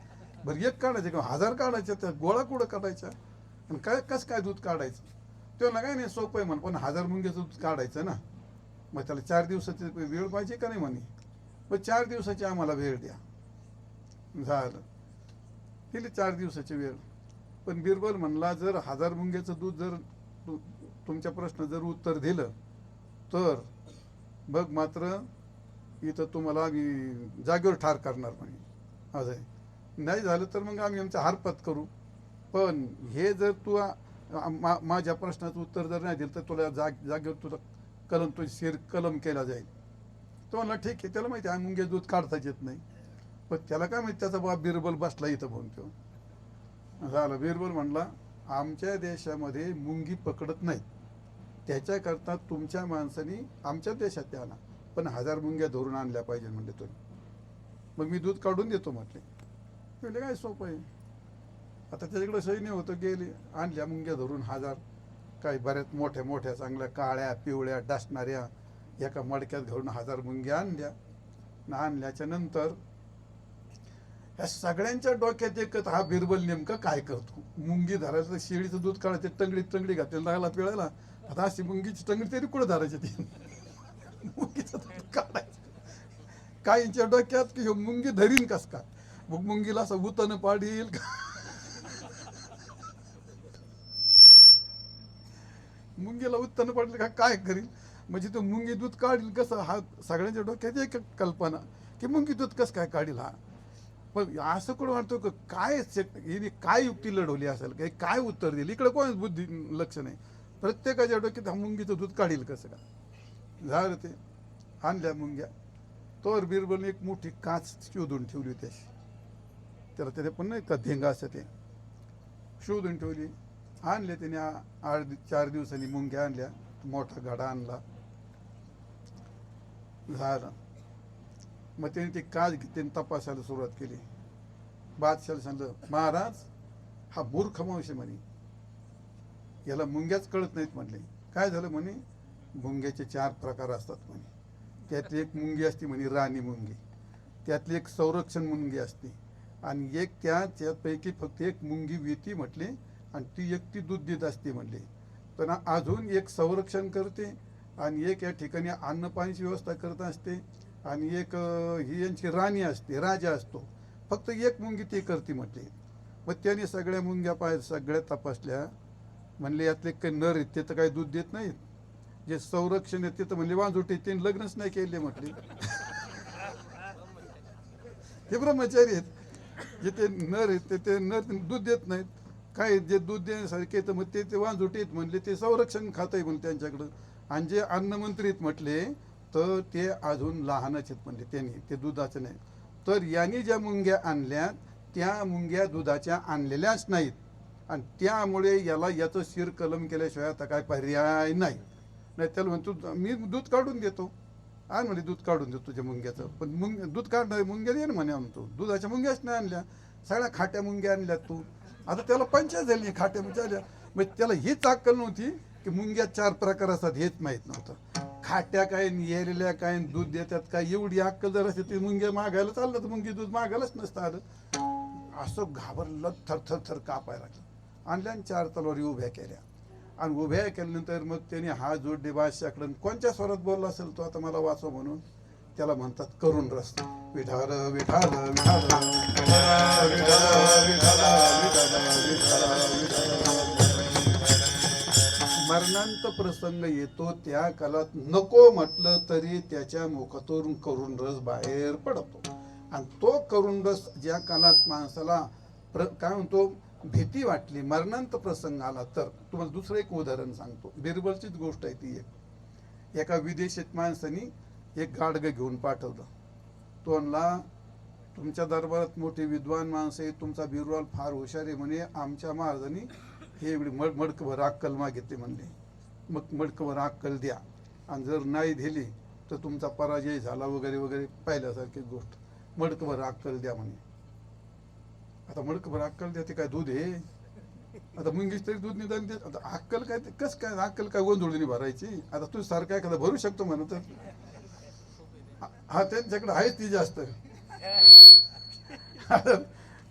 बरं एक काढायचं किंवा 1000 काढायच्या, त्या गोळा कुठं काढायच्या, आणि काय कसं काय दूध काढायचं. तेव्हा काय नाही सोपं आहे म्हण, पण 1000 मुंग्याचं दूध काढायचं ना, मग त्याला 4 दिवसाची वेळ पाहिजे का नाही म्हणे. मग 4 दिवसाची आम्हाला वेळ द्या. झालं दिली 4 दिवसाची वेळ. पण बिरबल म्हणला जर 1000 मुंग्याचं दूध जर तुमच्या प्रश्न जर उत्तर दिलं तर बघ मात्र इथं तुम्हाला आम्ही जागेवर ठार करणार म्हणे. असं आहे, नाही झालं तर मग आम्ही आमचा हारपत करू, पण हे जर तू माझ्या प्रश्नाचं उत्तर जर नाही दिलं तर तुला जागेवर तुला तुझी शिर कलम केला जाईल. तो म्हणला ठीक आहे, त्याला माहिती आहे मुंगे दूध काढताच येत नाही, पण त्याला काय माहिती त्याचा बाप बिरबल बसला इथं म्हणून. तो झालं, बिरबल म्हणला आमच्या देशामध्ये मुंगी पकडत नाही, त्याच्याकरता तुमच्या माणसानी आमच्या देशात ते आणा, पण 1000 मुंग्या धरून आणल्या पाहिजे म्हणले तुम्ही, मग मी दूध काढून देतो म्हटले. म्हणजे काय सोपं आहे. आता त्याच्याकडे सैन्य होतं, गेली आणल्या मुंग्या धरून 1000, काही बऱ्याच मोठ्या मोठ्या चांगल्या काळ्या पिवळ्या डासणाऱ्या एका मडक्यात घालून 1000 मुंग्या आणल्या. आणल्याच्या नंतर ह्या सगळ्यांच्या डोक्यात एकच, हा बिरबल नेमकं काय करतो. मुंगी धरायचं, शेळीचं दूध काढायचं, टंगडी घातली लागला पिळायला. आता अशी मुंगीची टंगडी तरी कुठं धरायची ती मुंगीचं दूध काढायचं. काहींच्या डोक्यात की ह्यो मुंगी धरीन कस का, मग मुंगीला असं उतन पाडील मुंगीला उत्तन पडलं का काय करील, म्हणजे तो मुंगी दूध काढील कसं, हा सगळ्यांच्या डोक्यात एक कल्पना की मुंगी दूध कसं काय काढील. हा पण असं कोण वाटतं की काय हिने काय युक्ती लढवली असेल, काही काय उत्तर दिलं, इकडे कोणच बुद्धी लक्ष नाही. प्रत्येकाच्या डोक्यात हा मुंगीचं दूध काढील कसं का. झालं ते आणल्या मुंग्या. तोवर बिरबलने एक मोठी काच शोधून ठेवली होती अशी, त्याला त्याने पण नाही का धेंगा असं ते शोधून ठेवली. आणले त्याने 4 दिवसांनी मुंग्या आणल्या, मोठा घडा आणला. झालं मग त्याने ती काच घेतली, तपासायला सुरुवात केली. बादशाला सांगितलं, महाराज हा मूर्ख मावशी म्हणे, याला मुंग्याच कळत नाहीत म्हणले. काय झालं म्हणे, मुंग्याचे 4 प्रकार असतात म्हणे. त्यातली एक मुंगी असते म्हणे राणी मुंगी, त्यातली एक संरक्षण मुंगी असते, आणि एक त्यापैकी फक्त एक मुंगी वेती म्हटले, आणि ती एकटी दूध देत असते म्हणले. पण अजून एक संरक्षण करते, आणि एक या ठिकाणी अन्न पाण्याची व्यवस्था करत असते, आणि एक ही यांची राणी असते, राजा असतो. फक्त एक मुंगी ती करते म्हटले. मग त्याने सगळ्या मुंग्या सगळ्या तपासल्या. म्हणले यातले काही नर आहेत ते तर काही दूध देत नाहीत, जे संरक्षण आहेत ते तर म्हणले वाजोटे, ते लग्नच नाही केले म्हटले. हे ब्रह्मचारी आहेत. जे ते नर आहेत ते नर दूध देत नाहीत. काय जे दूध देण्यासारखे तर मग ते वाजोटे आहेत म्हणले, ते संरक्षण खात आहे म्हणले त्यांच्याकडं. आणि जे अन्नमंत्री आहेत म्हटले तर ते अजून लहानच आहेत म्हणले, त्यांनी ते दुधाचं नाही. तर यांनी ज्या मुंग्या आणल्या त्या मुंग्या दुधाच्या आणलेल्याच नाहीत, आणि त्यामुळे याला याचं शिर कलम केल्याशिवाय आता काय पर्याय नाही. नाही त्याला म्हणतो मी दूध काढून देतो, आणि म्हणे दूध काढून देतो तुझ्या मुंग्याचं. पण दूध काढणार मुंग्या दे ना म्हणे, म्हणतो दुधाच्या मुंग्याच नाही आणल्या, सगळ्या खाट्या मुंग्या आणल्यात तू. आता त्याला पंचायत झाली खाट्या मुंग्या. मग त्याला हीच अक्कल नव्हती की मुंग्या 4 प्रकार असतात, हेच माहीत नव्हतं. खाट्या काय येलेल्या काय दूध देतात काय, एवढी अक्कल जर असते ती मुंग्या मागायला चाललं तर मुंगी दूध मागायलाच नसतं आलं. असं घाबरलं, थर कापायला लागलं. आणल्या आणि 4 तलवारी उभ्या केल्या, आणि उभ्या केल्यानंतर मग त्याने हात जोडले बादशाकडून. कोणत्या स्वरात बोलला असेल तो आता मला वाचव म्हणून, त्याला म्हणतात करुण रस. विठाल विठाल विठाल मरणांत प्रसंग येतो त्या काळात नको म्हटलं तरी त्याच्या मुखातून करुण रस बाहेर पडतो. आणि तो करुण रस ज्या काळात माणसाला काय म्हणतो भीती वाटली, मरणांत प्रसंग आला तर. तुम्हाला दुसरं एक उदाहरण सांगतो, बिरबलचीच गोष्ट आहे ती. एका विदेशात माणसाने एक गाडगं घेऊन पाठवलं. तो म्हणला तुमच्या दरबारात मोठे विद्वान माणसं आहेत, तुमचा बिरबल फार हुशार आहे म्हणे, आमच्या महाराजांनी हे एवढी मडकभर अक्कल मागितली म्हणले. मग मडकभर अक्कल द्या, आणि जर नाही दिली तर तुमचा पराजय झाला वगैरे वगैरे पाहिल्यासारखी गोष्ट. मडकभर अक्कल द्या म्हणे. आता मडकभर अक्कल द्या ते काय दूध आहे, आता मुंगीच तरी दूध निदान दे. आता अक्कल काय कस काय, अक्कल काय गोंधळून भरायची. आता तू सारखा एखादा भरू शकतो म्हणून तर हा त्यांच्याकडे आहे ती जास्त.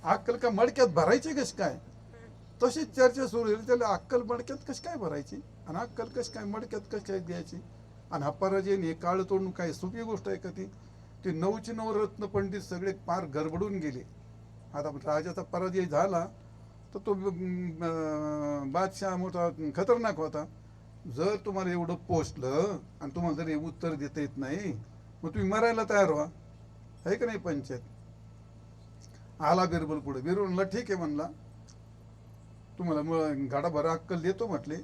अक्कल का मडक्यात भरायची कस काय, तशीच चर्चा सुरू झाली. त्याला अक्कल मडक्यात कस काय भरायची, आणि अक्कल कस काय मडक्यात कस काय द्यायची. आणि हा पराजय काळ तोडून काय सोपी गोष्ट आहे का ती. 9चे 9 रत्न पंडित सगळे पार गडबडून गेले. आता राजाचा पराजय झाला तर तो बादशाह मोठा खतरनाक होता. जर तुम्हाला एवढं पोचलं आणि तुम्हाला जर हे उत्तर देता येत नाही, मग तुम्ही मरायला तयार व्हा, आहे का नाही. पंचायत आला बिरबल पुढे. बिरबल म्हणला ठीक आहे म्हणला, तुम्हाला घाडाभर अक्कल देतो म्हटले,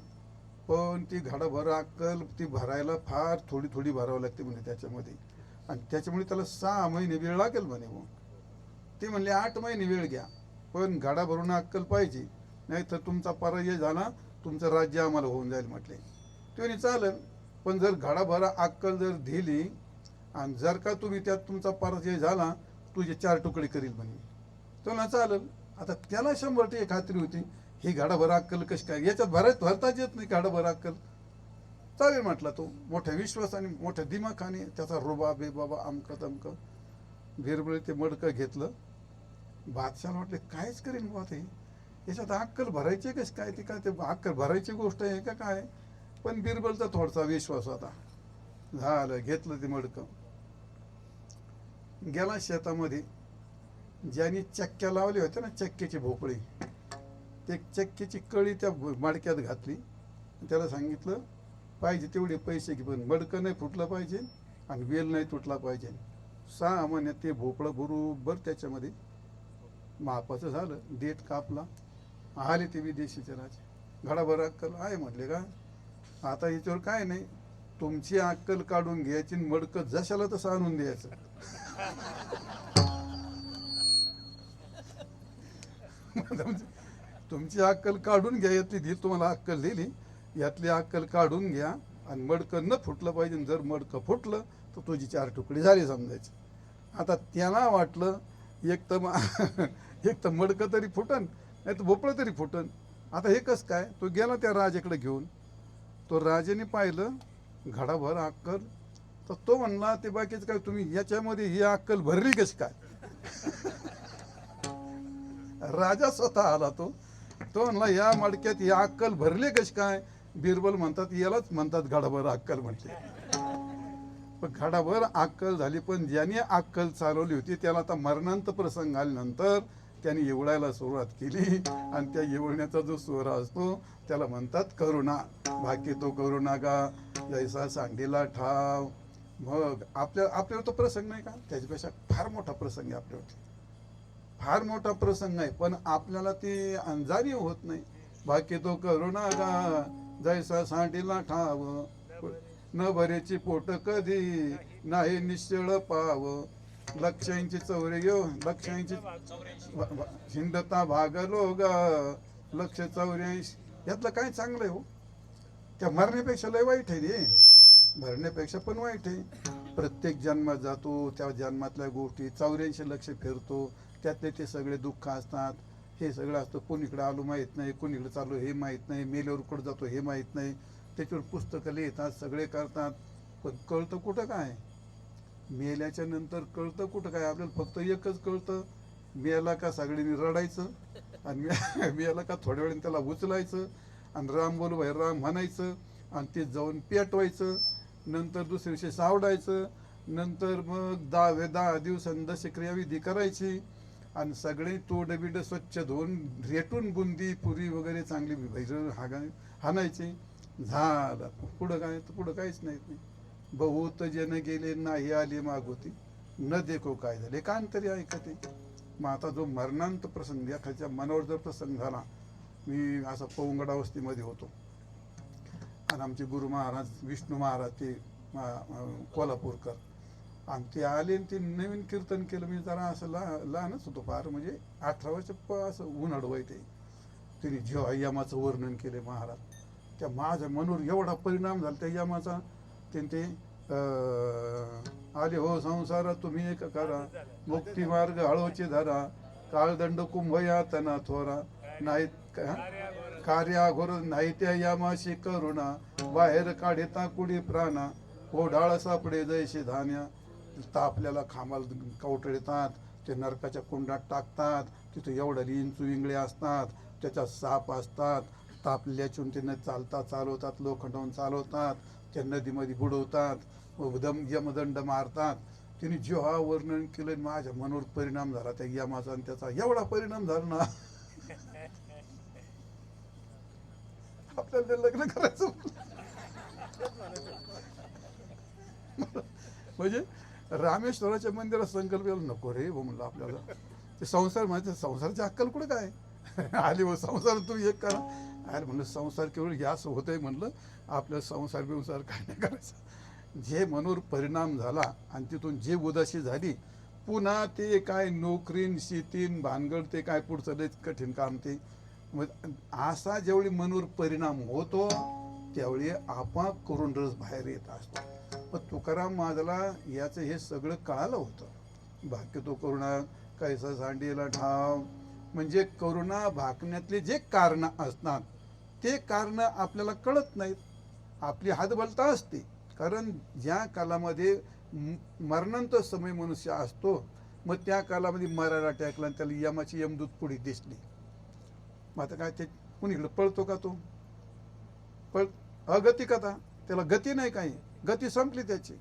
पण ती घाडाभर अक्कल ती भरायला फार थोडी थोडी भरावं लागते म्हणे त्याच्यामध्ये, आणि त्याच्यामुळे त्याला 6 महिने वेळ लागेल म्हणे. मग ते म्हणले 8 महिने वेळ घ्या, पण घाडा भरून अक्कल पाहिजे, नाही तर तुमचा पराजय झाला, तुमचं राज्य आम्हाला होऊन जाईल म्हटले. ते चालेल, पण जर घाडाभर अक्कल जर दिली आणि जर का तुम्ही त्यात तुमचा पराजय झाला तुझे 4 तुकडे करील म्हणे. तो ना चालेल, आता त्याला 100% खात्री होती ही गाडाभर अक्कल कशी काय, याच्यात भरताच येत नाही गाडाभर अक्कल. चालेल म्हटला तो मोठ्या विश्वासाने मोठ्या दिमाखाने त्याचा रुबा बेबाबा अमकं तमकं बिरबळ ते मडकं घेतलं. बादशाला वाटले कायच करेन बुवा ते, याच्यात अक्कल भरायची कशी काय, ती काय ते अक्कल भरायची गोष्ट आहे का काय. पण बिरबलचा थोडासा विश्वास होता. झालं, घेतलं ते मडकं, गेला शेतामध्ये. ज्यांनी चक्क्या लावल्या होत्या ना, चक्क्याची भोपळी, ते चक्कीची कळी त्या मडक्यात घातली. त्याला सांगितलं पाहिजे तेवढे पैसे घे, पण मडकं नाही फुटलं पाहिजे आणि वेल नाही तुटला पाहिजे. 6 महिन्यात ते भोपळं बरोबर त्याच्यामध्ये मापाचं झालं. देठ कापला. आले ते विदेशीचे राजे. घडाभर अक्कल आहे म्हटले का, आता याच्यावर काय नाही, तुमची अक्कल काढून घ्यायची, मडकं जशाला तसं आणून द्यायचं. तुमची अक्कल काढून घ्या, यातली तुम्हाला अक्कल दिली, यातली अक्कल काढून घ्या आणि मडकं न फुटलं पाहिजे. जर मडकं फुटलं तर तुझी 4 तुकडे झाली समजायची. आता त्याला वाटलं एक तर मडकं तरी फुटन, नाही तर भोपळं तरी फुटन. आता हे कसं काय, तो गेला त्या राजाकडे घेऊन. तो राजाने पाहिलं घडाभर अक्कल, तर तो म्हणला ते बाकीच काय, तुम्ही याच्यामध्ये ही अक्कल भरली कशी काय. राजा स्वतः आला. तो म्हणला या मडक्यात ही अक्कल भरली कशी काय. बिरबल म्हणतात यालाच म्हणतात घडाभर अक्कल म्हटले. पण घडाभर अक्कल झाली, पण ज्याने अक्कल चालवली होती त्याला आता मरणांत प्रसंग आल्यानंतर त्याने एवढायला सुरुवात केली. आणि त्या एवढण्याचा जो स्वर असतो त्याला म्हणतात करुणा. बाकी तो करुणा का जैसा सांडीला ठाव. मग आपल्यावर तो प्रसंग नाही का, त्याच्यापेक्षा फार मोठा प्रसंग आहे आपल्यावरती, फार मोठा प्रसंग आहे, पण आपल्याला ती जाणीव होत नाही. बाकी तो करुणा का जैसा सांडीला ठाव, न भरेची पोट कधी नाही निश्चळ पाव. लक्षांची चौरे घेऊ, लक्षांची हिंदता भागलो गा, लक्ष 84. यातलं काय चांगलं आहे हो, त्या मरण्यापेक्षा लय वाईट आहे रे, भरण्यापेक्षा पण वाईट आहे. प्रत्येक जन्मात जातो, त्या जन्मातल्या गोष्टी 84 लक्ष फिरतो, त्यातले ते सगळे दुःख असतात. हे सगळं असतं, कोणीकडे आलो माहीत नाही, कोणीकडे चाललो हे माहीत नाही, मेल्यावर कुठं जातो हे माहीत नाही. त्याच्यावर पुस्तकं लिहितात, सगळे करतात, पण कळतं कुठं काय. मेल्याच्या नंतर कळतं कुठं काय. आपल्याला फक्त एकच कळतं, मेला का सगळ्यांनी रडायचं, आणि मेला का थोड्या वेळाने त्याला उचलायचं आणि राम बोल भाई राम म्हणायचं, आणि ते जाऊन पेटवायचं, नंतर दुसऱ्या दिवशी सावडायचं, नंतर मग 10 दिवसांनी दशक्रियाविधी करायची, आणि सगळे तोड बिड स्वच्छ धुवून रेटून बुंदी पुरी वगैरे चांगली हाणायची. झालं, पुढं काय, तर पुढं काहीच नाही. बहुत जन गेले नाही आले मागोती, न देखो काय झाले कान तरी ऐकते. मग आता जो मरणांत प्रसंग, एखाद्या मनावर जर प्रसंग झाला. मी असा पवंगडा वस्तीमध्ये होतो, आणि आमचे गुरु महाराज विष्णू महाराज ते कोल्हापूरकर, आणि ते आले आणि ते नवीन कीर्तन केलं. मी जरा असं लहानच होतो फार, म्हणजे 18 वर्ष असं ऊन अडवाय. त्यांनी जेव्हा यमाचं वर्णन केले महाराज, त्या माझ्या मनोर एवढा परिणाम झाला त्या यमाचा. ते आले हो संसार तुम्ही एक करा, मुक्ती मार्ग हळवची धरा, काळदंड कुंभया तना थोरा, नाही कार्या घोर नाही त्या यमाशी करुणा, बाहेर काढेता कुडी प्राणा, ओढाळ सापडे जैशी धान्या. आपल्याला खांबाला कवटळतात, ते नरकाच्या कुंडात टाकतात, तिथे एवढ्या इंचू इंगळे असतात, त्याच्यात साप असतात, तापल्याचून ते न चालता चालवतात, लोखंडावून चालवतात, त्या नदीमध्ये बुडवतात, यमदंड मारतात. तिने जेव्हा वर्णन केलं माझ्या मनोर परिणाम झाला त्या यमाचा, आणि त्याचा एवढा परिणाम झाला ना, आपल्याला लग्न करायचं म्हणजे रामेश्वराच्या मंदिरात संकल्प केला, नको रे हो म्हणलं आपल्याला ते संसार. म्हणजे संसाराची अक्कल कुठं काय आली हो, संसार तुम्ही एक करा. अरे म्हणलं संसार केवळ गॅस होत आहे, म्हणलं आपल्या संसार बिंसार काय नाही करायचं. जे मनोर परिणाम झाला आणि तिथून जे उदासी झाली, पुन्हा ते काय नोकरीन शेतीन भानगड, ते काय पुढचं लयच कठीण काम. ते मग असा जेवढी मनोर परिणाम होतो त्यावेळी आपाप करून रस बाहेर येत असतो. पण तुकाराम महाराजाला याचं हे सगळं कळालं होतं. बाकी तो करुणा कैसा सांडीला ठाव, म्हणजे करुणा भाकण्यातले जे कारण असतात ते कारण आपल्याला कळत नाहीत. आपली हातबलता असते, कारण ज्या कालामध्ये मरणांत समय मनुष्य असतो, मग त्या कालामध्ये मरायला टाकला आणि त्याला यमाची यमदूत पुढे दिसली, मग आता काय ते कुणीकडे पळतो का तो? अगती कथा, त्याला गती नाही, काही गती संपली त्याची.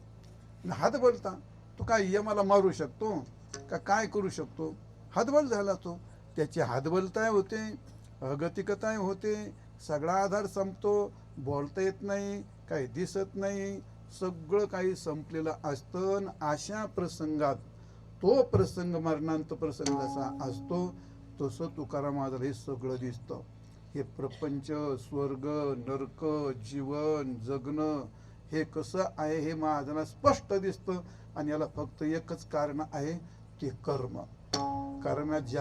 हातबलता, तो काय यमाला मारू शकतो का? काय करू शकतो? हातबल झाला तो. त्याची हातबलताय होते, अगतिकताय होते, सगळा आधार संपतो, बोलता येत नाही, काही दिसत नाही, सगळं काही संपलेलं असतं. अशा प्रसंगात तो प्रसंग मरणांत प्रसंग जसा असतो तसं तुकारामाला हे सगळं दिसतं. हे प्रपंच, स्वर्ग, नरक, जीवन जगणं हे कसं आहे हे महाजनाला स्पष्ट दिसतं. आणि याला फक्त एकच कारण आहे, ते कर्म. कर्मानेच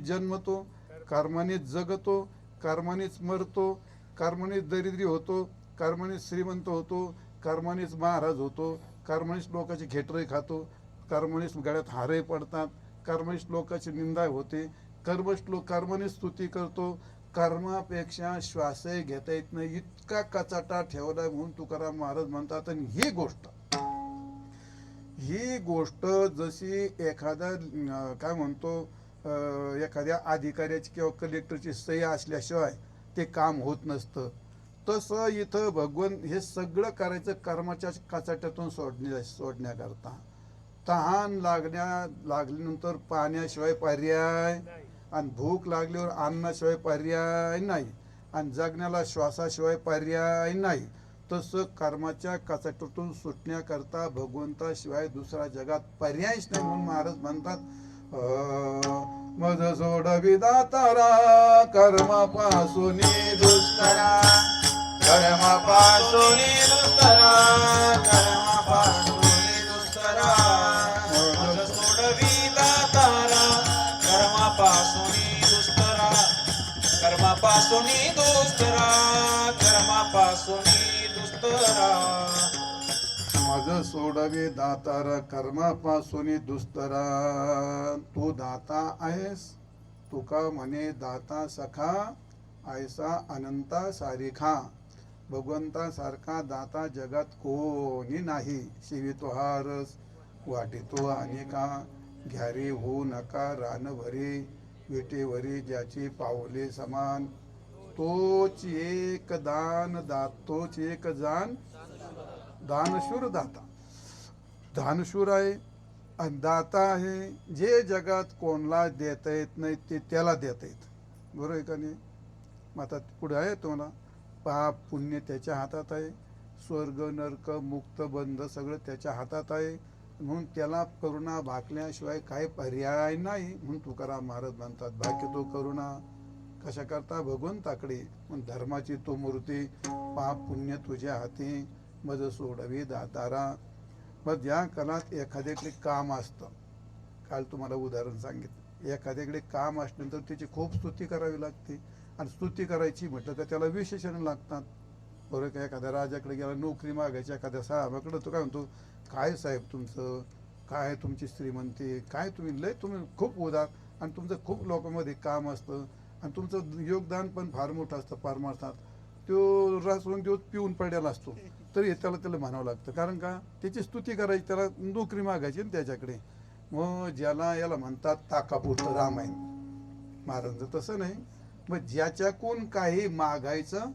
जन्मतो, कर्मानेच जगतो, कर्मानेच मरतो, कर्मानेच दरिद्री होतो, कर्मानेच श्रीमंत होतो, कर्मानेच महाराज होतो, कर्मानेच लोकांची घेटरे खातो, कर्मानेच गळ्यात हारे पडतात, कर्मानेच लोकांची निंदा होते, कर्मानेच स्तुती करतो. कर्मापेक्षा श्वासही घेता येत नाही, इतका कचाटा ठेवलाय म्हणून तुकाराम महाराज म्हणतात. आणि ही गोष्ट जशी एखादा काय म्हणतो, एखाद्या अधिकाऱ्याची किंवा कलेक्टरची सही असल्याशिवाय ते काम होत नसतं, तसं इथं भगवान हे सगळं करायचं कर्माच्या कचाट्यातून सोडण्याकरता. तहान लागल्यानंतर पाण्याशिवाय पर्याय, आणि भूक लागल्यावर अन्नाशिवाय पर्याय नाही, आणि जगण्याला श्वासाशिवाय पर्याय नाही. तसं कर्माच्या कचाट्यातून सुटण्याकरता भगवंताशिवाय दुसरा जगात पर्यायच नाही. म्हणून महाराज म्हणतात, मज सोडवी दातारा कर्मापासून दुष्करा, कर्मापासून दुष्करा, कर्मापासून दुष्करा. मज सोडवी दातारा कर्मापासून दुष्करा, कर्मापासून दुष्करा, कर्मापासून दुष्करा. माझ सोडावे दातारा कर्मापासून दुस्तरा. तू दाता आहेस, तुका म्हणे दाता सखा, ऐसा अनंता सारिखा. भगवंतासारखा दाता जगात कोणी नाही. शिवितो हा रस वाटितो अनेका, घ्यारे होऊ नका रानभरे, विटेवरी ज्याची पावले समान. तोच एक तोच एक दानशूर दाता. दानशूर आहे आणि दाता आहे. जे जगात कोणाला देता येत नाही ते त्याला देता येत. बरोबर आहे का नाही? मग आता पुढे आहे तुम्हाला, पाप पुण्य त्याच्या हातात आहे, स्वर्ग नरक मुक्त बंध सगळं त्याच्या हातात आहे. म्हणून त्याला करुणा भाकल्याशिवाय काही पर्याय नाही. म्हणून तुकाराम महाराज म्हणतात, भाकी तो करुणा कशा करता? भगवंताकडे. मग धर्माची तो मूर्ती, पाप पुण्य तुझ्या हाती, मज सोडवी दातारा. मग ज्या काळात एखाद्याकडे काम असतं, काल तुम्हाला उदाहरण सांगितलं, एखाद्याकडे काम असल्यानंतर त्याची खूप स्तुती करावी लागते. आणि स्तुती करायची म्हटलं तर त्याला विशेषण लागतात. बरोबर का? एखाद्या राजाकडे गेला नोकरी मागायची, एखाद्या साहेबाकडे तो काय म्हणतो, काय साहेब तुमचं काय, तुमची श्रीमंती काय, तुम्ही खूप उदार, आणि तुमचं खूप लोकांमध्ये काम असतं, आणि तुमचं योगदान पण फार मोठं असतं परमार्थात. तो रासून दिवस पिऊन पडलेला असतो तरी त्याला म्हणावं लागतं. कारण का? त्याची स्तुती करायची, त्याला नोकरी मागायची ना त्याच्याकडे. मग याला म्हणतात ताकापुरतं रामायण. महाराजांचं तसं नाही. मग ज्याच्याकडून काही मागायचं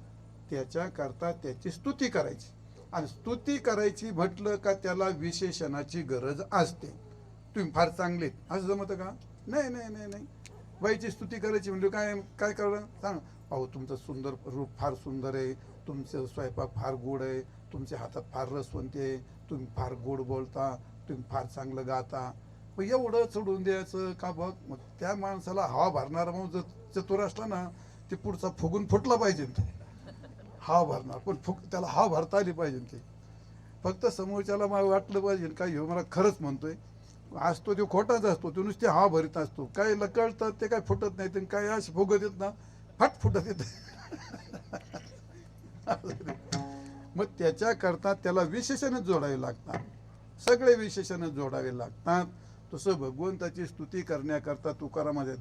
त्याच्याकरता त्याची स्तुती करायची. आणि स्तुती करायची म्हटलं का त्याला विशेषणाची गरज असते. तुम्ही फार चांगले असं जमतं का? नाही नाही नाही नाही. बाईची स्तुती करायची म्हणजे काय करणं सांग. अहो तुमचं सुंदर रूप फार सुंदर आहे, तुमचं स्वयंपाक फार गोड आहे, तुमच्या हातात फार रसवंती आहे, तुम्ही फार गोड बोलता, तुम्ही फार चांगलं गाता. मग एवढं सोडून द्यायचं का? बघ, मग त्या माणसाला हवा भरणारा मग जर चतुर असला ना, ते पुढचा फुगून फुटला पाहिजे. तो हवा भरणार, पण त्याला हवा भरता आली पाहिजे. ते फक्त समोरच्याला मला वाटलं पाहिजे काय ह्यो मला खरंच म्हणतोय. असतो तो खोटाच असतो, तो नुसते हवा भरीत असतो. काय कळतं ते काय फुटत नाही, ते काय असे फुगत येत ना, फट फुटत येत. मग त्याच्याकरता त्याला विशेषण जोडावे लागतात, सगळे विशेषण जोडावे लागतात. तसं भगवंताची स्तुती करण्याकरता तुकारामध्ये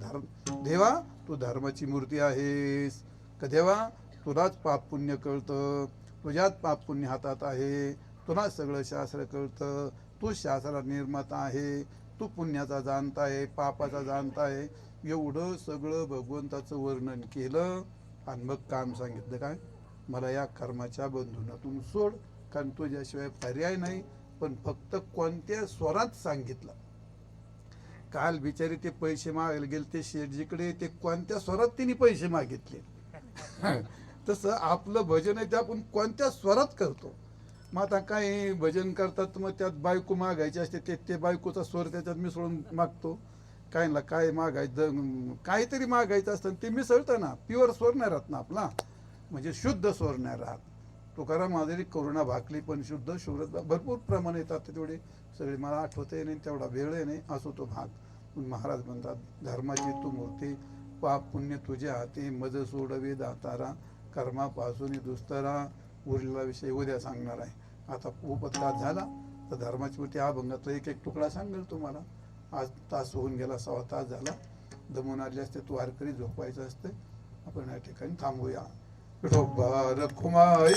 देवा तू धर्माची मूर्ती आहेस का देवा, तुलाच पाप पुण्य कळतं, तुझ्याच पाप पुण्य हातात आहे, तुला सगळं शास्त्र कळतं, तू शास्त्राला निर्माता आहे, तू पुण्याचा जाणता आहे, पापाचा जाणता आहे. एवढं सगळं भगवंताचं वर्णन केलं आणि मग काम सांगितलं काय, मला या कर्माच्या बंधनातून सोड, कारण तुझ्याशिवाय पर्याय नाही. पण फक्त कोणत्या स्वरात सांगितलं. काल बिचारे ते पैसे मागायला गेले ते शेठजीकडे, ते कोणत्या स्वरात तिने पैसे मागितले. तसं आपलं भजन आहे ते आपण कोणत्या स्वरात करतो. मग आता काही भजन करतात मग त्यात बायको मागायची असते, ते बायकोचा स्वर त्याच्यात मिसळून मागतो. काहींना काय मागायचं, काहीतरी मागायचं असतं ते मिसळतं ना, प्युअर स्वर नाही राहत ना आपला, म्हणजे शुद्ध स्वर नाही राहत. तुकाराम महाराजांनी करुणा भाकली पण शुद्ध शुभ्रत भरपूर प्रमाण येतात, तेवढे सगळे मला आठवते नाही, तेवढा वेळ आहे नाही, असो तो भाग. पण महाराज म्हणतात, धर्माची तू मूर्ती, पाप पुण्य तुझ्या हाती, मज सोडवे दातारा, कर्मापासून दुस्तरा. उरलेला विषय उद्या सांगणार आहे. आता उपदघात झाला तर धर्माची मूर्ती अभंगातला एक एक तुकडा सांगेल तुम्हाला. आज तास होऊन गेला, 6 तास झाला, दमून आले असते, तू वारकरी झोपायचं असते. आपण या ठिकाणी थांबूया. विठोबा रखुमाई